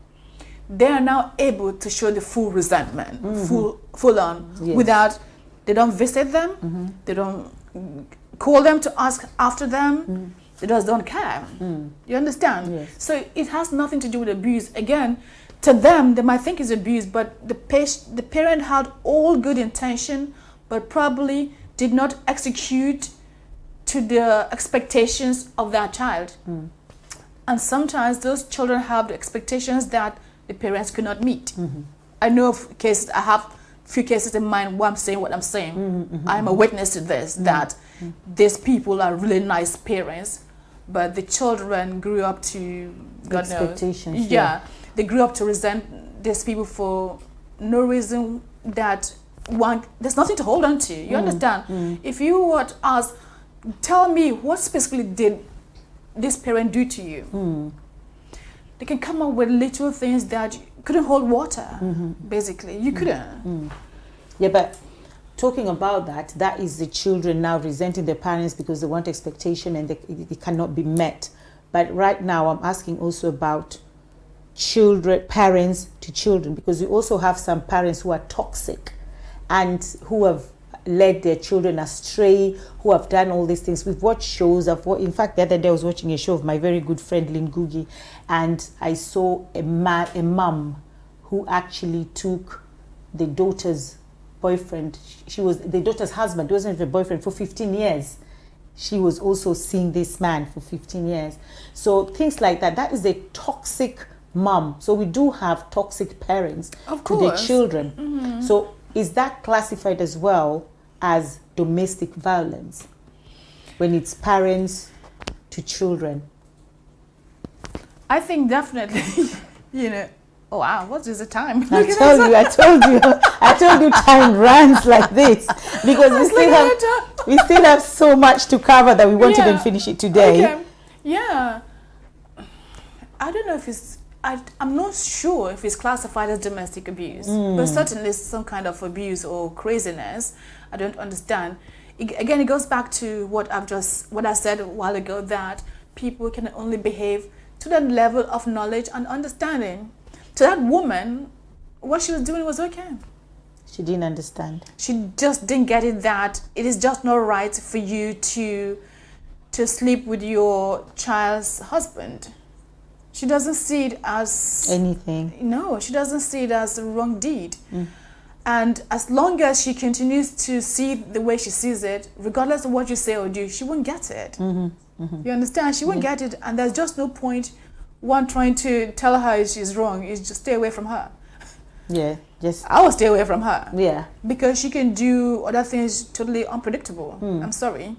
they are now able to show the full resentment, full on, without. They don't visit them. They don't call them to ask after them. They just don't care. You understand? Yes. So it has nothing to do with abuse. Again, to them, they might think it's abuse, but the parent had all good intention, but probably did not execute to the expectations of that child. And sometimes those children have the expectations that the parents could not meet. I know of cases, I have few cases in mind where I'm saying what I'm saying. I'm a witness to this, that these people are really nice parents, but the children grew up to, God knows. Yeah, they grew up to resent these people for no reason that there's nothing to hold on to. You understand? If you were to ask, tell me what specifically did this parent do to you? They can come up with little things that couldn't hold water, basically. You couldn't. Yeah, but talking about that is the children now resenting their parents because they want expectation and they cannot be met. But right now I'm asking also about parents to children, because we also have some parents who are toxic and who have led their children astray, who have done all these things. We've watched shows. In fact, the other day I was watching a show of my very good friend Lynn Gugi, and I saw a mum who actually took the daughter's boyfriend. She was the daughter's husband. He wasn't even a boyfriend for 15 years. She was also seeing this man for 15 years. So things like that. That is a toxic mum. So we do have toxic parents to their children. So is that classified as well as domestic violence when it's parents to children? I think definitely, oh wow, what is the time? I told you time runs like this, because we still have so much to cover that we won't even finish it today. Okay. Yeah. I don't know if it's I'm not sure if it's classified as domestic abuse, but certainly some kind of abuse or craziness. I don't understand. Again, it goes back to what I said a while ago, that people can only behave to that level of knowledge and understanding. To that woman, what she was doing was okay. She didn't understand. She just didn't get it, that it is just not right for you to sleep with your child's husband. She doesn't see it as anything. No, she doesn't see it as a wrong deed. And as long as she continues to see the way she sees it, regardless of what you say or do, she won't get it. You understand? She won't get it, and there's just no point one trying to tell her she's wrong. Is just stay away from her. Yeah, just I will stay away from her. Yeah, because she can do other things totally unpredictable. I'm sorry.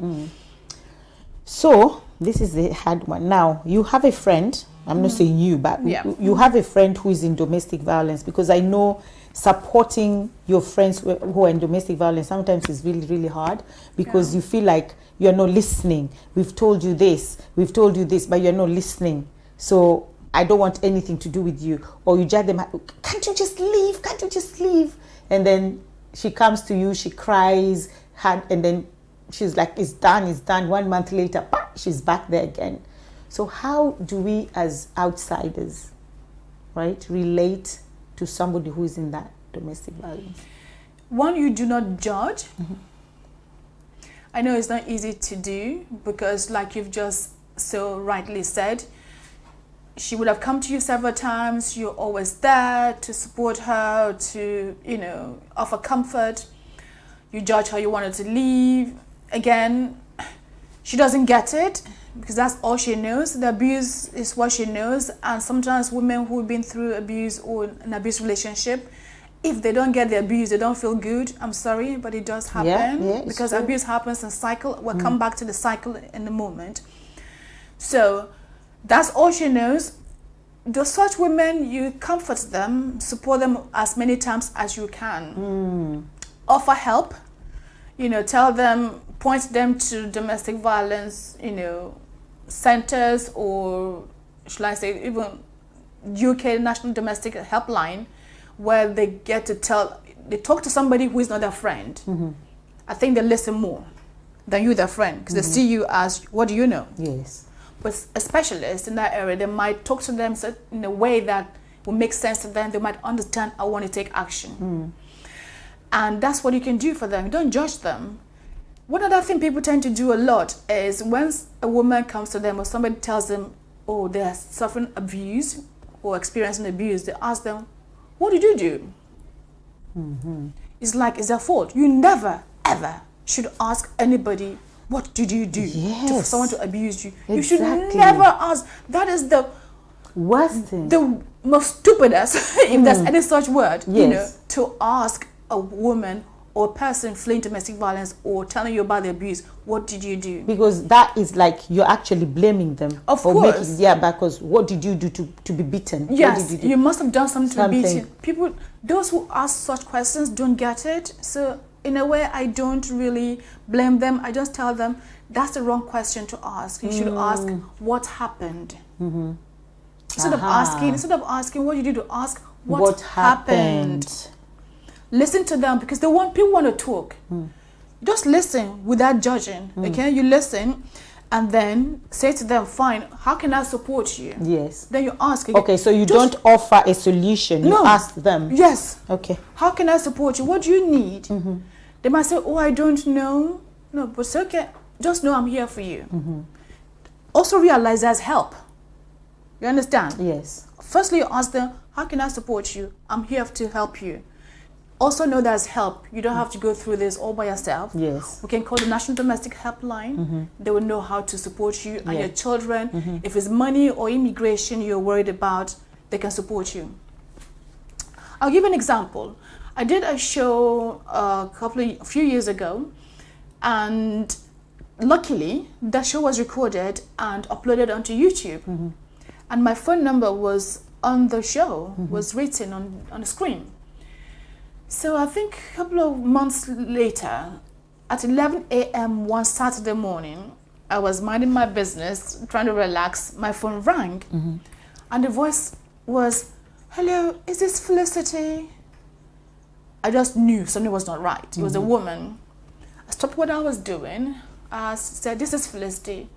So this is the hard one. Now you have a friend. I'm not saying you, but you have a friend who is in domestic violence, because I know supporting your friends who are in domestic violence sometimes is really, really hard, because you feel like you're not listening. We've told you this, but you're not listening. So I don't want anything to do with you. Or you judge them, can't you just leave? Can't you just leave? And then she comes to you, she cries, and then she's like, it's done. 1 month later, she's back there again. So how do we as outsiders, right, relate to somebody who is in that domestic violence? One, you do not judge. I know it's not easy to do, because like you've just so rightly said, she would have come to you several times. You're always there to support her, to, offer comfort. You judge her, you want her to leave. Again, she doesn't get it, because that's all she knows. The abuse is what she knows. And sometimes women who've been through abuse or an abuse relationship, if they don't get the abuse, they don't feel good. I'm sorry, but it does happen, because abuse happens in cycle. We'll come back to the cycle in a moment. So that's all she knows. Those such women, you comfort them, support them as many times as you can. Offer help, tell them, point them to domestic violence, centers, or should I say even UK National Domestic Helpline, where they get to they talk to somebody who is not their friend. I think they listen more than you, their friend, because they see you as, what do you know? Yes. But a specialist in that area, they might talk to them in a way that will make sense to them. They might understand, I want to take action. And that's what you can do for them. You don't judge them. One other thing people tend to do a lot is, when a woman comes to them or somebody tells them, oh, they're suffering abuse or experiencing abuse, they ask them, what did you do? It's like, it's their fault. You never, ever should ask anybody, what did you do for someone to abuse you? Exactly. You should never ask. That is the worst thing. The most stupidest, if there's any such word, to ask a woman or person fleeing domestic violence or telling you about the abuse, what did you do? Because that is like, you're actually blaming them. Of course. Because what did you do to be beaten? Yes, you must have done something to be beaten. People, those who ask such questions don't get it. So in a way, I don't really blame them. I just tell them, that's the wrong question to ask. You should ask, what happened? Instead of asking what you did, to ask what happened. Listen to them, because people want to talk. Just listen without judging. Okay, you listen, and then say to them, fine, how can I support you? Yes. Then you ask again. Okay, so you don't offer a solution. You ask them. Yes. Okay. How can I support you? What do you need? They might say, oh, I don't know. No, but it's okay. Just know I'm here for you. Also realize there's help. You understand? Yes. Firstly, you ask them, how can I support you? I'm here to help you. Also know there's help. You don't have to go through this all by yourself. Yes. We can call the National Domestic Helpline. They will know how to support you and your children. If it's money or immigration you're worried about, they can support you. I'll give an example. I did a show a few years ago, and luckily that show was recorded and uploaded onto YouTube. And my phone number was on the show, was written on the screen. So I think a couple of months later, at 11 a.m. one Saturday morning, I was minding my business, trying to relax. My phone rang, and the voice was, "Hello, is this Felicity?" I just knew something was not right. It was a woman. I stopped what I was doing. I said, "This is Felicity.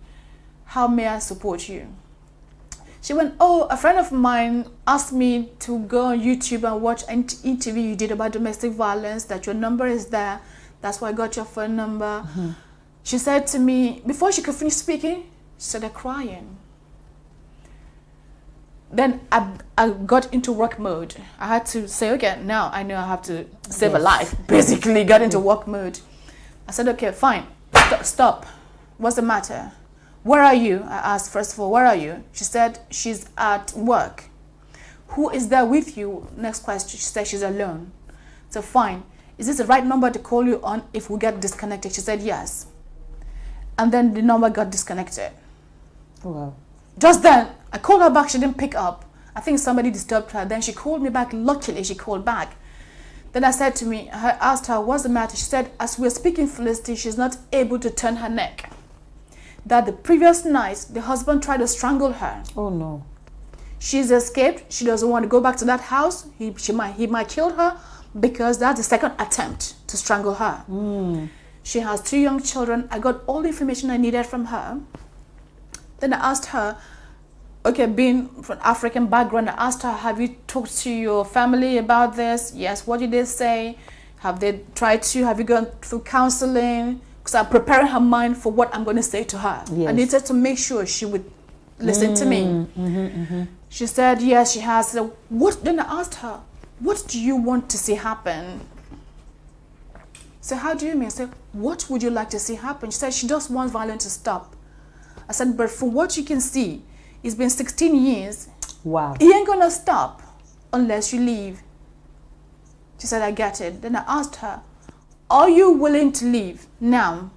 How may I support you?" She went, "Oh, a friend of mine asked me to go on YouTube and watch an interview you did about domestic violence, that your number is there. That's why I got your phone number." She said to me, before she could finish speaking, she started crying. Then I got into work mode. I had to say, okay, now I know I have to save a life. Basically, got into work mode. I said, okay, fine, stop. What's the matter? Where are you? I asked, first of all, where are you? She said, she's at work. Who is there with you? Next question, she said she's alone. So fine, is this the right number to call you on if we get disconnected? She said, yes. And then the number got disconnected. Wow. Just then, I called her back, she didn't pick up. I think somebody disturbed her. Then she called me back, luckily she called back. Then I asked her, what's the matter? She said, as we're speaking, Felicity, she's not able to turn her neck. That the previous night, the husband tried to strangle her. Oh no. She's escaped. She doesn't want to go back to that house. He might kill her because that's the second attempt to strangle her. She has 2 young children. I got all the information I needed from her. Then I asked her, okay, being from African background, I asked her, have you talked to your family about this? Yes. What did they say? Have they tried to? Have you gone through counseling? Because I'm preparing her mind for what I'm going to say to her. Yes. I needed to make sure she would listen to me. She said, yes, she has. So then I asked her, what do you want to see happen? So how do you mean? I said, what would you like to see happen? She said, she just wants violence to stop. I said, but from what you can see, it's been 16 years. Wow. He ain't gonna stop unless you leave. She said, I get it. Then I asked her, are you willing to leave now?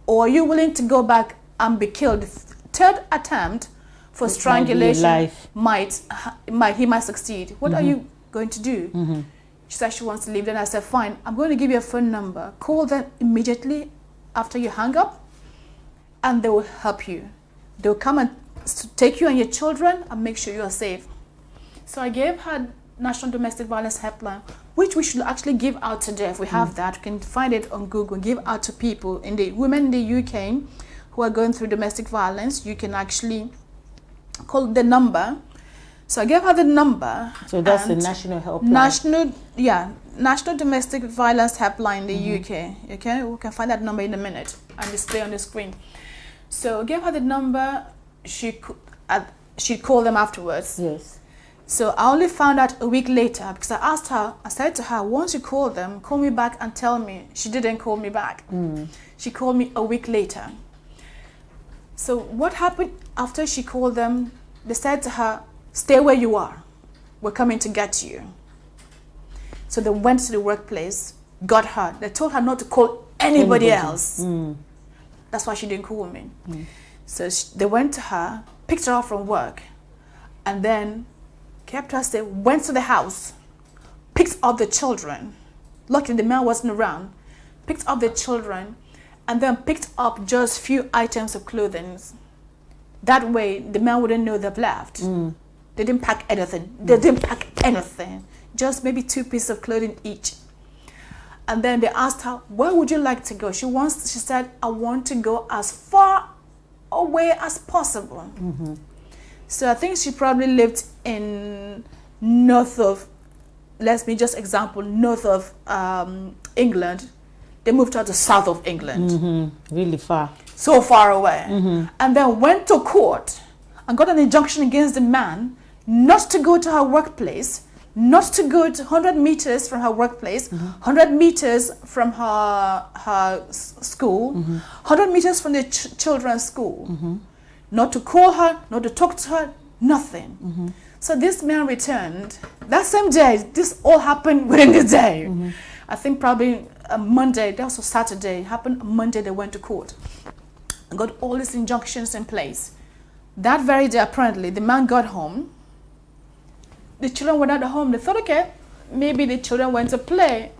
Or are you willing to go back and be killed? Third attempt for strangulation he might succeed. What are you going to do? She said she wants to leave. Then I said, fine, I'm going to give you a phone number. Call them immediately after you hang up, and they will help you. They'll come and take you and your children and make sure you are safe. So I gave her National Domestic Violence Helpline, which we should actually give out today. If we have that, we can find it on Google, give out to people, women in the UK who are going through domestic violence. You can actually call the number. So I gave her the number. So that's the national helpline. National Domestic Violence Helpline in the UK. Okay, we can find that number in a minute and display on the screen. So I gave her the number. She'd call them afterwards. Yes. So I only found out a week later because I said to her, once you call them, call me back and tell me. She didn't call me back. She called me a week later. So what happened after she called them, they said to her, stay where you are. We're coming to get you. So they went to the workplace, got her. They told her not to call anybody else. That's why she didn't call me. So they went to her, picked her up from work, and then kept her safe, went to the house, picked up the children. Luckily, the man wasn't around. Picked up the children, and then picked up just few items of clothing. That way, the man wouldn't know they've left. They didn't pack anything. They didn't pack anything. Just maybe 2 pieces of clothing each. And then they asked her, where would you like to go? She said, I want to go as far away as possible. So I think she probably lived in north of England. They moved her to south of England. Really far. So far away. And then went to court and got an injunction against the man not to go to her workplace, not to go to 100 meters from her workplace, 100 meters from her school, 100 meters from the children's school. Not to call her, not to talk to her, nothing. So this man returned. That same day, this all happened within the day. I think probably a Monday, that was a Saturday, it happened Monday, they went to court and got all these injunctions in place. That very day, apparently, the man got home. The children were not at home. They thought, okay, maybe the children went to play.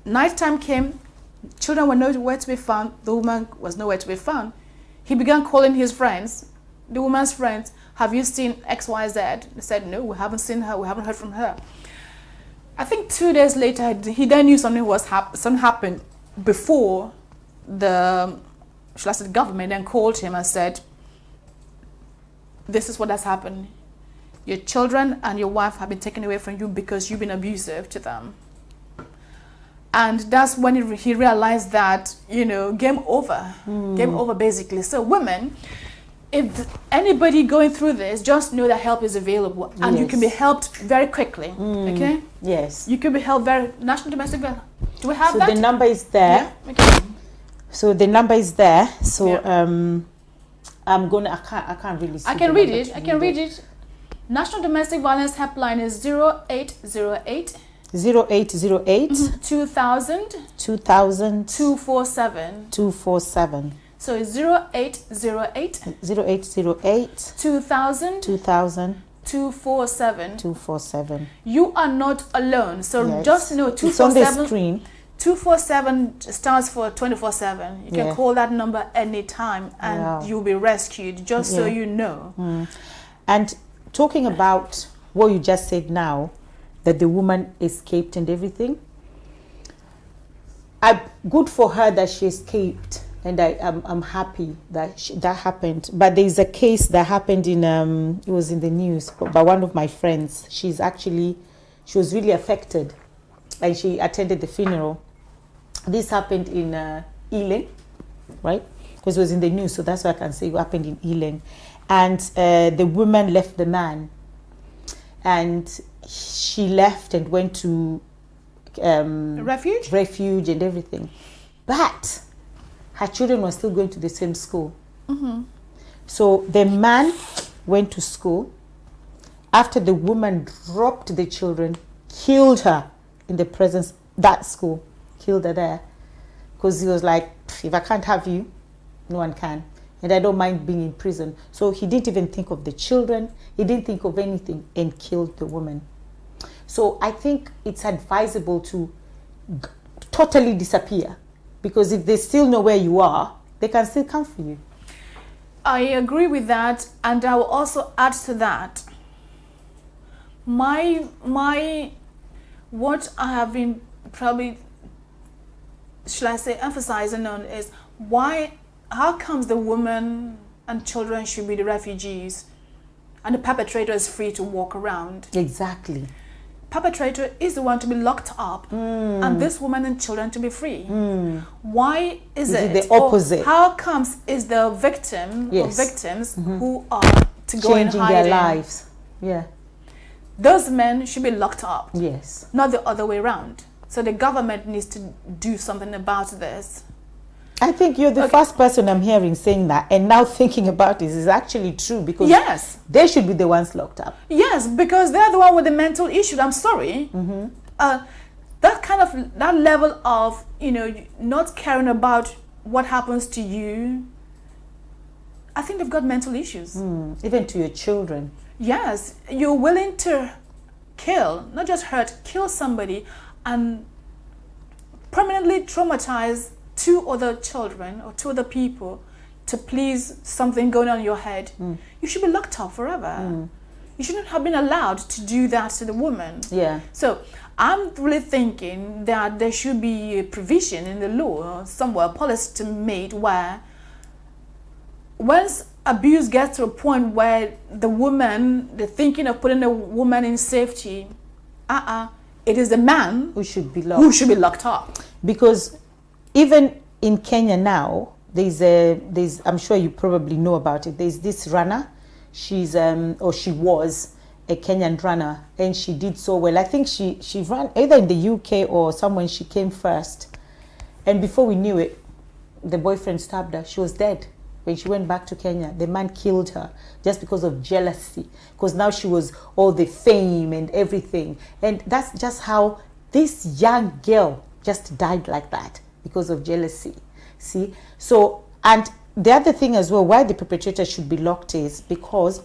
Nighttime came, children were nowhere to be found. The woman was nowhere to be found. He began calling his friends, the woman's friends. have you seen XYZ? They said, no, we haven't seen her, we haven't heard from her. I think 2 days later, he then knew something something happened before the government then called him and said, this is what has happened. Your children and your wife have been taken away from you because you've been abusive to them. And that's when he realized that, game over. Game over, basically. So women, if anybody going through this, just know that help is available. And you can be helped very quickly. Okay? Yes. You can be helped National Domestic Violence. Do we have so that? So the number is there. Yeah? Okay. So the number is there. So I can't really see. I can read it. I can read it. National Domestic Violence Helpline is 0808 0808 2000 247 247. So it's 0808 0808 2000 247 247. You are not alone. So just know 247. It's on the screen. 247 stands for 24/7. You can call that number anytime and you'll be rescued, just so you know. And talking about what you just said now, that the woman escaped and everything, good for her that she escaped, and I'm happy that that happened. But there is a case that happened in it was in the news by one of my friends. She was really affected, and she attended the funeral. This happened in Ealing, right? Because it was in the news, so that's why I can say it happened in Ealing. And the woman left the man, and she left and went to refuge and everything. But her children were still going to the same school. So the man went to school. After the woman dropped the children, killed her in the presence that school. Killed her there, because he was like, if I can't have you, no one can, and I don't mind being in prison. So he didn't even think of the children, he didn't think of anything, and killed the woman. So I think it's advisable to totally disappear, because if they still know where you are, they can still come for you. I agree with that, and I will also add to that. What I have been probably, shall I say, emphasizing on is how comes the women and children should be the refugees and the perpetrator is free to walk around? Exactly. Perpetrator is the one to be locked up and this woman and children to be free. Why is it the opposite? How comes is the victim or victims who are to go in changing hiding their lives? Yeah. Those men should be locked up. Yes. Not the other way around. So the government needs to do something about this. I think you're the first person I'm hearing saying that, and now thinking about this is actually true, because they should be the ones locked up. Yes, because they're the one with the mental issue. I'm sorry. That level of not caring about what happens to you, I think they've got mental issues. Even to your children. Yes, you're willing to kill, not just hurt, kill somebody and permanently traumatize 2 other children or 2 other people to please something going on in your head. You should be locked up forever. You shouldn't have been allowed to do that to the woman. Yeah. So I'm really thinking that there should be a provision in the law somewhere, a policy made where once abuse gets to a point where they're thinking of putting a woman in safety, it is the man who should be locked up. Because even in Kenya now, there's I'm sure you probably know about it. There's this runner. She was a Kenyan runner, and she did so well. I think she ran either in the UK or somewhere. She came first, and before we knew it, the boyfriend stabbed her. She was dead. When she went back to Kenya, the man killed her just because of jealousy, because now she was all the fame and everything. And that's just how this young girl just died like that, because of jealousy. See? So, and the other thing as well, why the perpetrator should be locked is because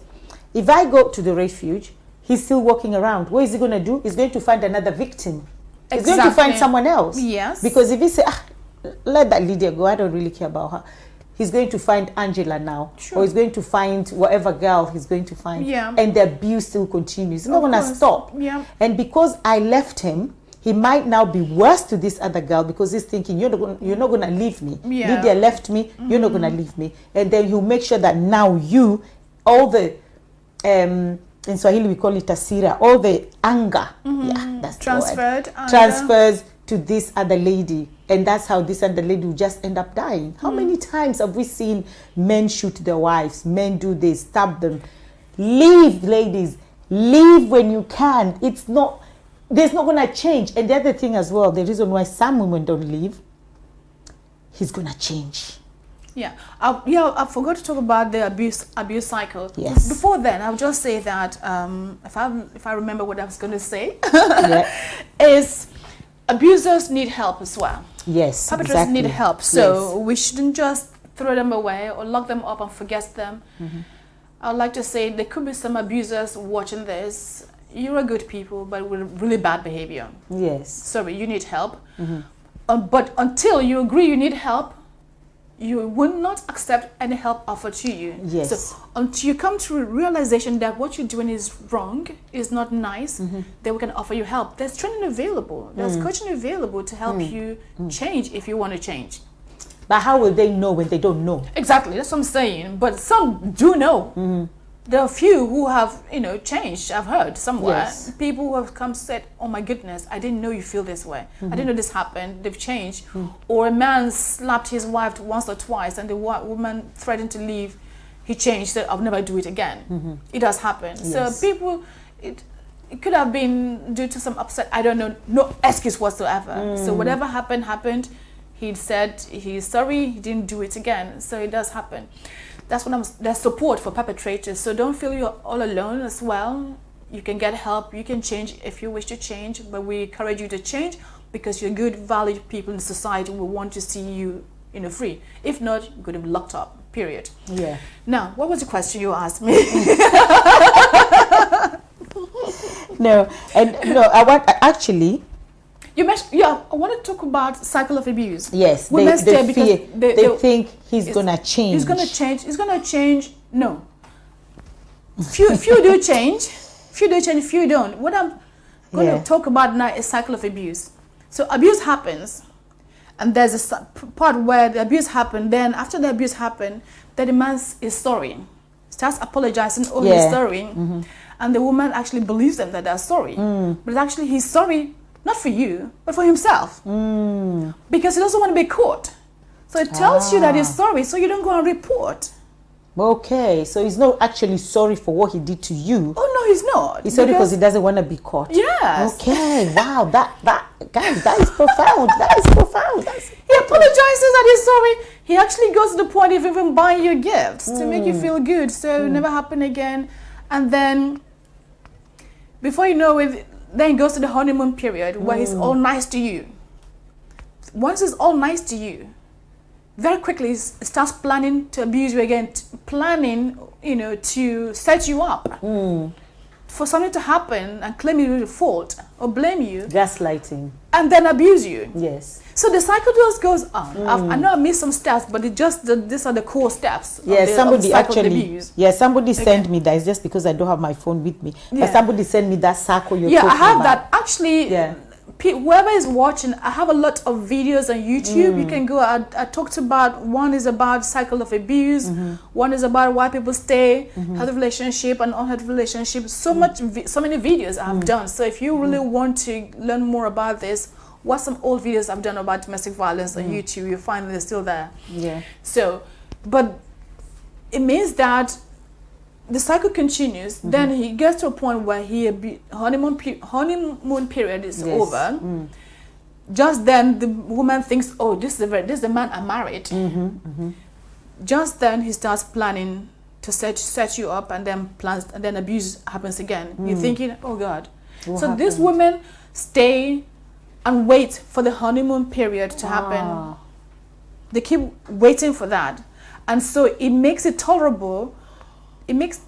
if I go to the refuge, he's still walking around. What is he going to do? He's going to find another victim. He's going to find someone else. Yes. Because if he say, let that Lydia go, I don't really care about her, he's going to find Angela now, Sure. or he's going to find whatever girl he's going to find, and the abuse still continues. It's not going to stop. Yeah. And because I left him, he might now be worse to this other girl because he's thinking, you're not going to leave me. Yeah. Lydia left me, you're not going to leave me. And then he'll make sure that now all the, in Swahili we call it asira, all the anger, that's transferred, the word, transfers to this other lady. And that's how this other lady will just end up dying. How many times have we seen men shoot their wives, men do this, stab them? Leave, ladies. Leave when you can. There's not going to change. And the other thing as well, the reason why some women don't leave, he's going to change. Yeah, I forgot to talk about the abuse cycle. Yes. Before then, I'll just say that if I remember what I was going to say, is abusers need help as well. Yes, perpetrators need help. So we shouldn't just throw them away or lock them up and forget them. I'd like to say there could be some abusers watching this. You're a good people, but with really bad behavior. Yes. Sorry, you need help. But until you agree you need help, you will not accept any help offered to you. Yes. So until you come to a realization that what you're doing is wrong, is not nice, then we can offer you help. There's training available. There's coaching available to help you change if you want to change. But how will they know when they don't know? Exactly, that's what I'm saying. But some do know. There are a few who have, changed. I've heard somewhere. Yes. People who have come said, oh my goodness, I didn't know you feel this way. I didn't know this happened. They've changed. Or a man slapped his wife once or twice and the woman threatened to leave. He changed, said, I'll never do it again. It does happen. Yes. So people, it could have been due to some upset. I don't know. No excuse whatsoever. So whatever happened. He said he's sorry, he didn't do it again. So it does happen. That's what there's support for perpetrators. So don't feel you're all alone as well. You can get help. You can change if you wish to change. But we encourage you to change because you're good, valued people in society. We want to see you, free. If not, you're going to be locked up. Period. Yeah. Now, what was the question you asked me? I want actually. You mentioned, I want to talk about cycle of abuse. Yes, they think he's gonna change. He's gonna change. He's gonna change. No. Few do change. Few do change. Few don't. What I'm going to talk about now is cycle of abuse. So abuse happens, and there's a part where the abuse happened. Then after the abuse happened, then the man is sorry, starts apologizing. Oh, he's sorry, and the woman actually believes them that they're sorry, but actually he's sorry. Not for you, but for himself. Because he doesn't want to be caught. So it tells you that he's sorry, so you don't go and report. Okay, so he's not actually sorry for what he did to you. Oh, no, he's not. He's sorry because he doesn't want to be caught. Yes. Okay, wow, guys, that is profound. That is profound. He apologizes that he's sorry. He actually goes to the point of even buying you gifts to make you feel good. So never happen again. And then, before you know it, then goes to the honeymoon period where he's all nice to you. Once he's all nice to you, very quickly he starts planning to abuse you again, planning, to set you up for something to happen and claim you the fault or blame you. Gaslighting. And then abuse you. Yes. So the cycle just goes on. I know I missed some steps, but these are the core steps. Yeah, somebody actually. Yeah, somebody sent me that. It's just because I don't have my phone with me. But somebody sent me that cycle you're talking about. Yeah, I have that. Actually, whoever is watching, I have a lot of videos on YouTube. You can go. I talked about, one is about cycle of abuse. One is about why people stay, healthy relationship and unhealthy relationship. So many videos I have done. So if you really want to learn more about this, watch some old videos I've done about domestic violence on YouTube. You'll find they're still there. Yeah. So, but it means that the cycle continues. Then he gets to a point where honeymoon period is over. Just then the woman thinks, oh, this is the man I married. Just then he starts planning to set you up, and then abuse happens again. You're thinking, oh God. What happened? These women stay and wait for the honeymoon period to happen. They keep waiting for that. And so it makes it tolerable. It makes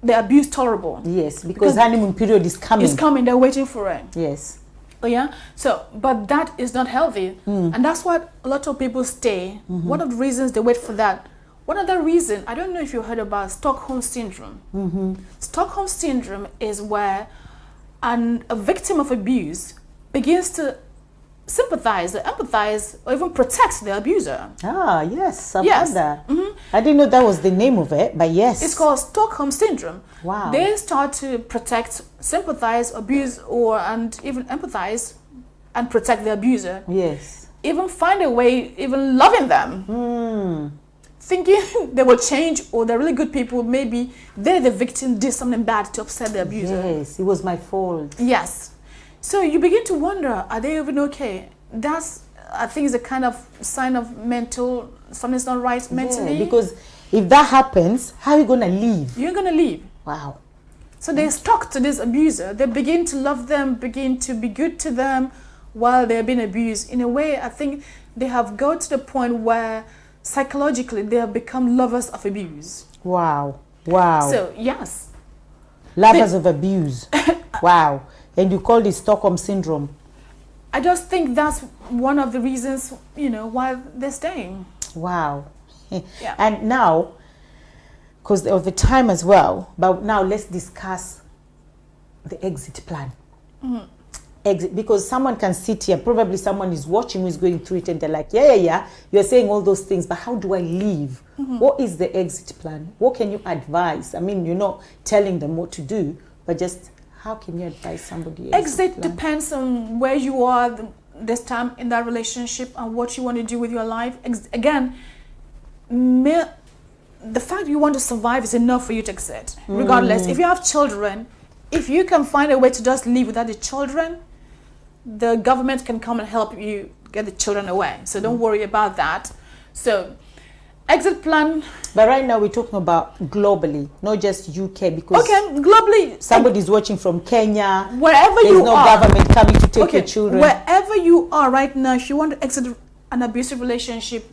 the abuse tolerable. Yes, because honeymoon period is coming. It's coming, they're waiting for it. Yes. Oh yeah? So, but that is not healthy. And that's why a lot of people stay. One of the reasons they wait for that One other reason, I don't know if you heard about Stockholm Syndrome. Stockholm Syndrome is where a victim of abuse begins to sympathize or empathize or even protect the abuser. Ah, yes, I've Yes. heard that. I didn't know that was the name of it, but yes. It's called Stockholm Syndrome. Wow. They start to protect, sympathize, abuse, and even empathize and protect the abuser. Yes. Even find a way, even loving them. Thinking they will change, or they're really good people. Maybe they're the victim, did something bad to upset the abuser. Yes, it was my fault. Yes. So you begin to wonder, are they even okay? That's, I think, is a kind of sign of mental, something's not right mentally. Yeah, because if that happens, how are you going to leave? You're going to leave. Wow. So they're stuck to this abuser. They begin to love them, begin to be good to them while they're being abused. In a way, I think they have got to the point where psychologically they have become lovers of abuse. Wow. Wow. So, yes. Lovers of abuse. Wow. And you call it Stockholm Syndrome. I just think that's one of the reasons, why they're staying. Wow. Yeah. And now, because of the time as well, but now let's discuss the exit plan. Exit, because someone can sit here, probably someone is watching who is going through it, and they're like, yeah, you're saying all those things, but how do I leave? What is the exit plan? What can you advise? I mean, you're not telling them what to do, but just how can you advise somebody? Exit depends on where you are this time in that relationship and what you want to do with your life. Again, the fact you want to survive is enough for you to exit. Regardless, if you have children, if you can find a way to just leave without the children, the government can come and help you get the children away. So don't worry about that. So exit plan. But right now we're talking about globally, not just UK, because globally, somebody's watching from Kenya. Wherever There's you no are, government coming to take your children. wherever you are right now, if you want to exit an abusive relationship,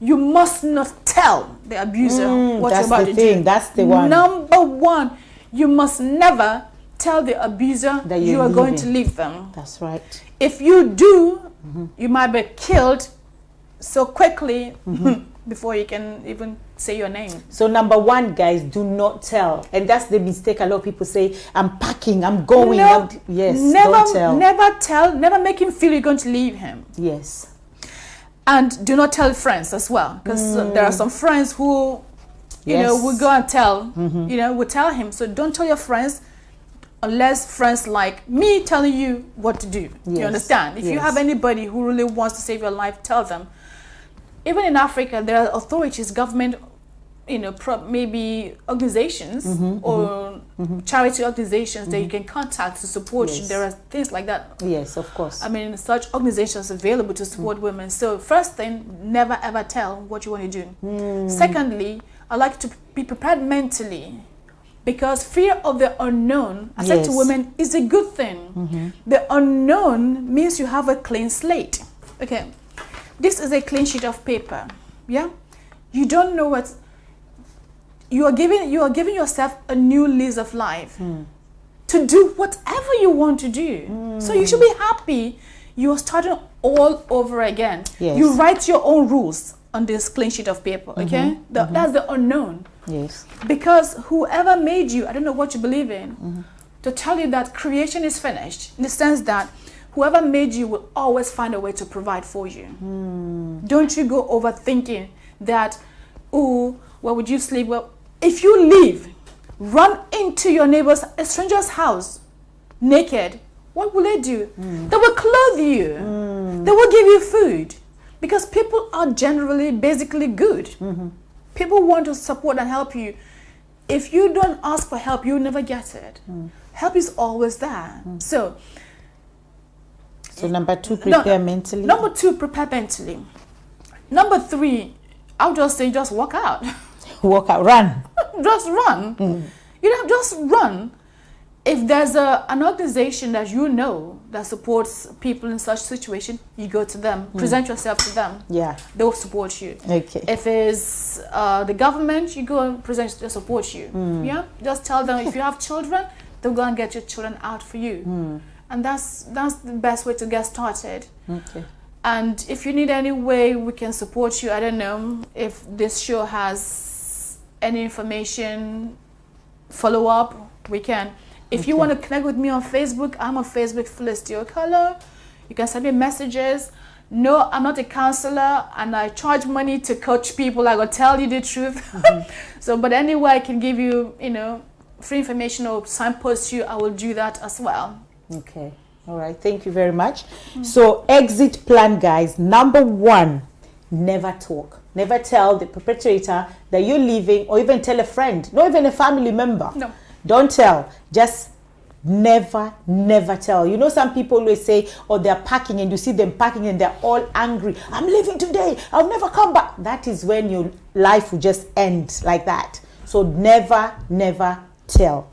you must not tell the abuser what you're about to do. That's the one. Number one, you must never tell the abuser That you you're are going leaving. to leave them. That's right. If you do, you might be killed so quickly before you can even say your name. So number one, guys, do not tell. And that's the mistake a lot of people say, I'm packing, I'm going. No, yes, never, don't tell. never tell, never make him feel you're going to leave him. Yes. And do not tell friends as well, because there are some friends who, will go and tell, will tell him. So don't tell your friends unless friends like me telling you what to do. Yes. You understand? If you have anybody who really wants to save your life, tell them. Even in Africa, there are authorities, government, maybe organizations or charity organizations that you can contact to support you. There are things like that. Yes, of course. I mean, such organizations available to support women. So first thing, never ever tell what you want to do. Secondly, I like to be prepared mentally, because fear of the unknown, I said to women, is a good thing. The unknown means you have a clean slate. Okay, this is a clean sheet of paper. Yeah, you don't know what you are giving yourself a new lease of life to do whatever you want to do. So you should be happy. You are starting all over again. Yes. You write your own rules on this clean sheet of paper. Okay, that's the unknown. Yes. Because whoever made you, I don't know what you believe in, to tell you that creation is finished, in the sense that whoever made you will always find a way to provide for you. Don't you go overthinking that, oh, where would you sleep? Well, if you leave, run into your neighbor's, a stranger's house, naked, what will they do? They will clothe you. They will give you food. Because people are generally, basically good. People want to support and help you. If you don't ask for help, you'll never get it. Help is always there. So number two, prepare mentally. Number two, prepare mentally. Number three, I'll just say just walk out. Walk out, run. Just run. Just run. If there's an organization that you know that supports people in such situation, you go to them, present yourself to them. Yeah. They'll support you. Okay. If it's the government, you go and present, they'll support you. Yeah. Just tell them if you have children, they'll go and get your children out for you. And that's the best way to get started. Okay. And if you need any way we can support you, I don't know if this show has any information, follow up, we can. If you want to connect with me on Facebook, I'm on Facebook, Felicity Okolo. You can send me messages. No, I'm not a counselor and I charge money to coach people. I will tell you the truth. So, but anyway, I can give you, free information or signpost you, I will do that as well. Okay. All right. Thank you very much. So, exit plan, guys. Number 1, never talk. Never tell the perpetrator that you're leaving, or even tell a friend, not even a family member. No. Don't tell. Just never tell. You know, some people always say, oh, they're packing, and you see them packing and they're all angry. I'm leaving today. I'll never come back. That is when your life will just end like that. So never tell.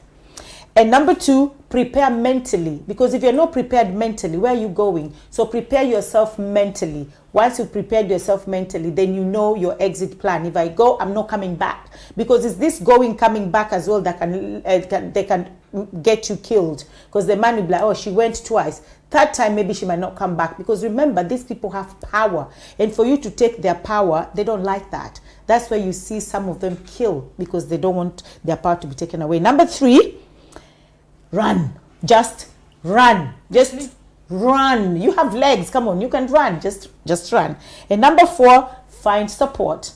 And number 2, prepare mentally, because if you're not prepared mentally, where are you going? So prepare yourself mentally. Once you've prepared yourself mentally, then you know your exit plan. If I go, I'm not coming back, because it's this coming back as well that can get you killed, because the man will be like, oh, she went twice, third time maybe she might not come back, because remember, these people have power, and for you to take their power, they don't like that. That's why you see some of them kill, because they don't want their power to be taken away. Number 3, run. Just run. Just run. You have legs. Come on, you can run. Just run. And number 4, find support.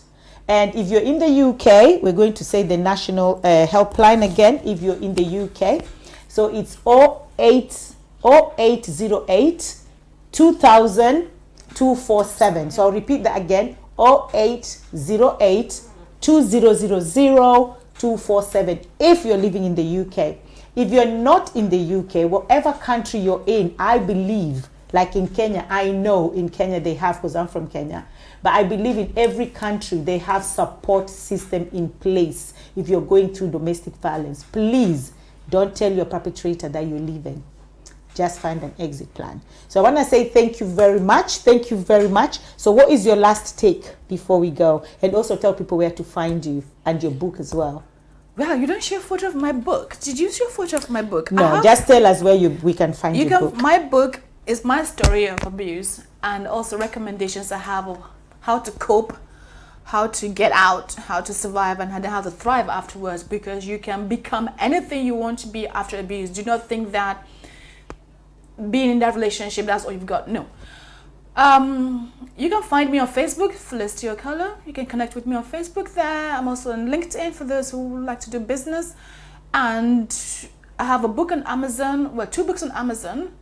And if you're in the UK, we're going to say the national helpline again. If you're in the UK, so it's 0808 2000 247. So I'll repeat that again: 0808 2000 247. If you're living in the UK. If you're not in the UK, whatever country you're in, I believe, like in Kenya, I know in Kenya they have, because I'm from Kenya, but I believe in every country they have support system in place. If you're going through domestic violence, please don't tell your perpetrator that you're leaving. Just find an exit plan. So I want to say thank you very much. Thank you very much. So what is your last take before we go? And also tell people where to find you and your book as well. Well, you don't share a photo of my book. Did you show a photo of my book? No, just tell us where we can find your book. My book is my story of abuse, and also recommendations I have of how to cope, how to get out, how to survive, and how to thrive afterwards, because you can become anything you want to be after abuse. Do not think that being in that relationship, that's all you've got. No. You can find me on Facebook, Felicity Okolo. You can connect with me on Facebook there. I'm also on LinkedIn for those who like to do business. And I have a book on Amazon, well, 2 books on Amazon.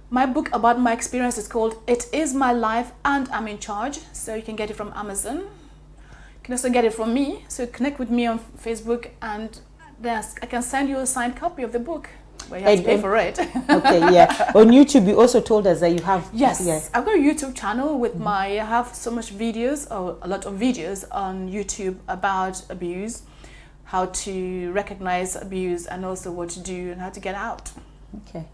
My book about my experience is called It Is My Life and I'm in Charge. So you can get it from Amazon. You can also get it from me. So connect with me on Facebook, and then I can send you a signed copy of the book. But you have to pay for it. Okay, yeah. On YouTube, you also told us that you have... Yes, yeah. I've got a YouTube channel with I have so much videos, or a lot of videos on YouTube about abuse, how to recognize abuse, and also what to do and how to get out. Okay.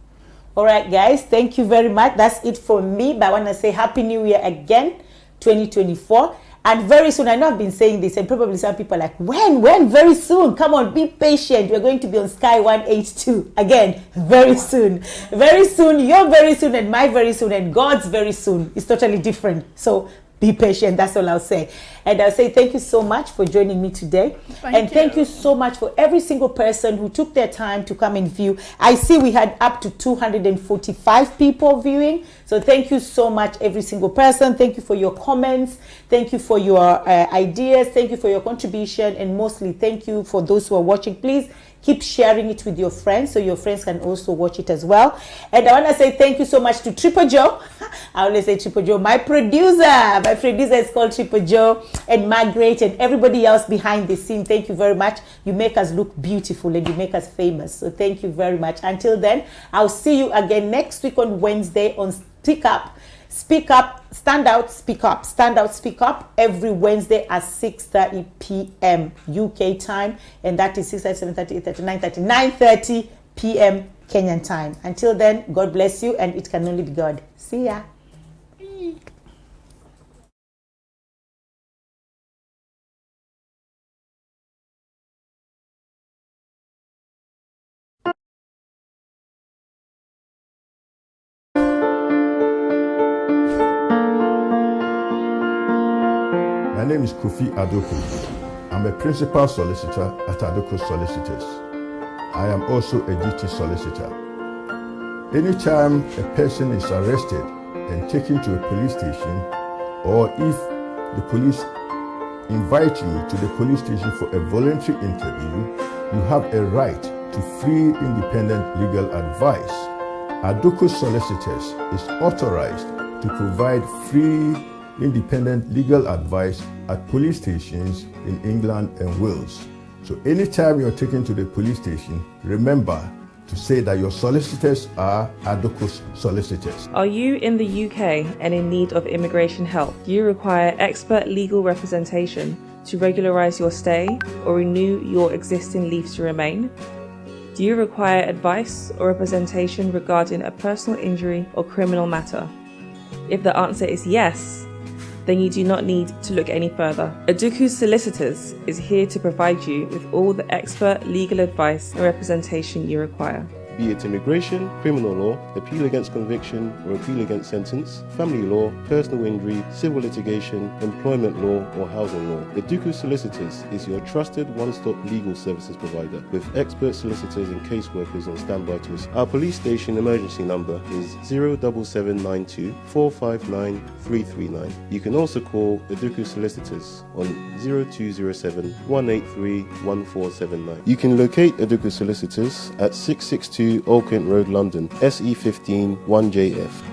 All right, guys. Thank you very much. That's it for me. But I want to say Happy New Year again, 2024. And very soon, I know I've been saying this, and probably some people are like, when? Very soon. Come on, be patient. We're going to be on Sky 182 again, very soon. Very soon, your very soon, and my very soon, and God's very soon. It's totally different. So be patient. That's all I'll say. And I'll say thank you so much for joining me today. Thank you so much for every single person who took their time to come and view. I see we had up to 245 people viewing. So thank you so much, every single person. Thank you for your comments. Thank you for your ideas. Thank you for your contribution. And mostly, thank you for those who are watching. Please keep sharing it with your friends so your friends can also watch it as well. And I want to say thank you so much to Triple Joe. I always say Triple Joe, my producer. My producer is called Triple Joe, and Margaret, and everybody else behind the scene. Thank you very much. You make us look beautiful, and you make us famous. So thank you very much. Until then, I'll see you again next week on Wednesday on Speak Up, Stand Out, Speak Up, Stand Out, Speak Up, every Wednesday at 6:30 p.m. UK time, and that is 6:30, 7:30, 8:30, 9:30, 9:30 p.m. Kenyan time. Until then, God bless you, and it can only be God. See ya. My name is Kofi Adoku. I'm a principal solicitor at Adoku Solicitors. I am also a duty solicitor. Anytime a person is arrested and taken to a police station, or if the police invite you to the police station for a voluntary interview, you have a right to free independent legal advice. Adoku Solicitors is authorized to provide free independent legal advice at police stations in England and Wales. So anytime you're taken to the police station, remember to say that your solicitors are Adoku Solicitors. Are you in the UK and in need of immigration help? Do you require expert legal representation to regularise your stay or renew your existing leave to remain? Do you require advice or representation regarding a personal injury or criminal matter? If the answer is yes, then you do not need to look any further. Adoku Solicitors is here to provide you with all the expert legal advice and representation you require. Be it immigration, criminal law, appeal against conviction or appeal against sentence, family law, personal injury, civil litigation, employment law or housing law. Adoku Solicitors is your trusted one-stop legal services provider with expert solicitors and caseworkers on standby to assist. Our police station emergency number is 07792 459 339. You can also call Adoku Solicitors on 0207 183 1479. You can locate Adoku Solicitors at 662 Old Kent Road, London, SE15 1JF.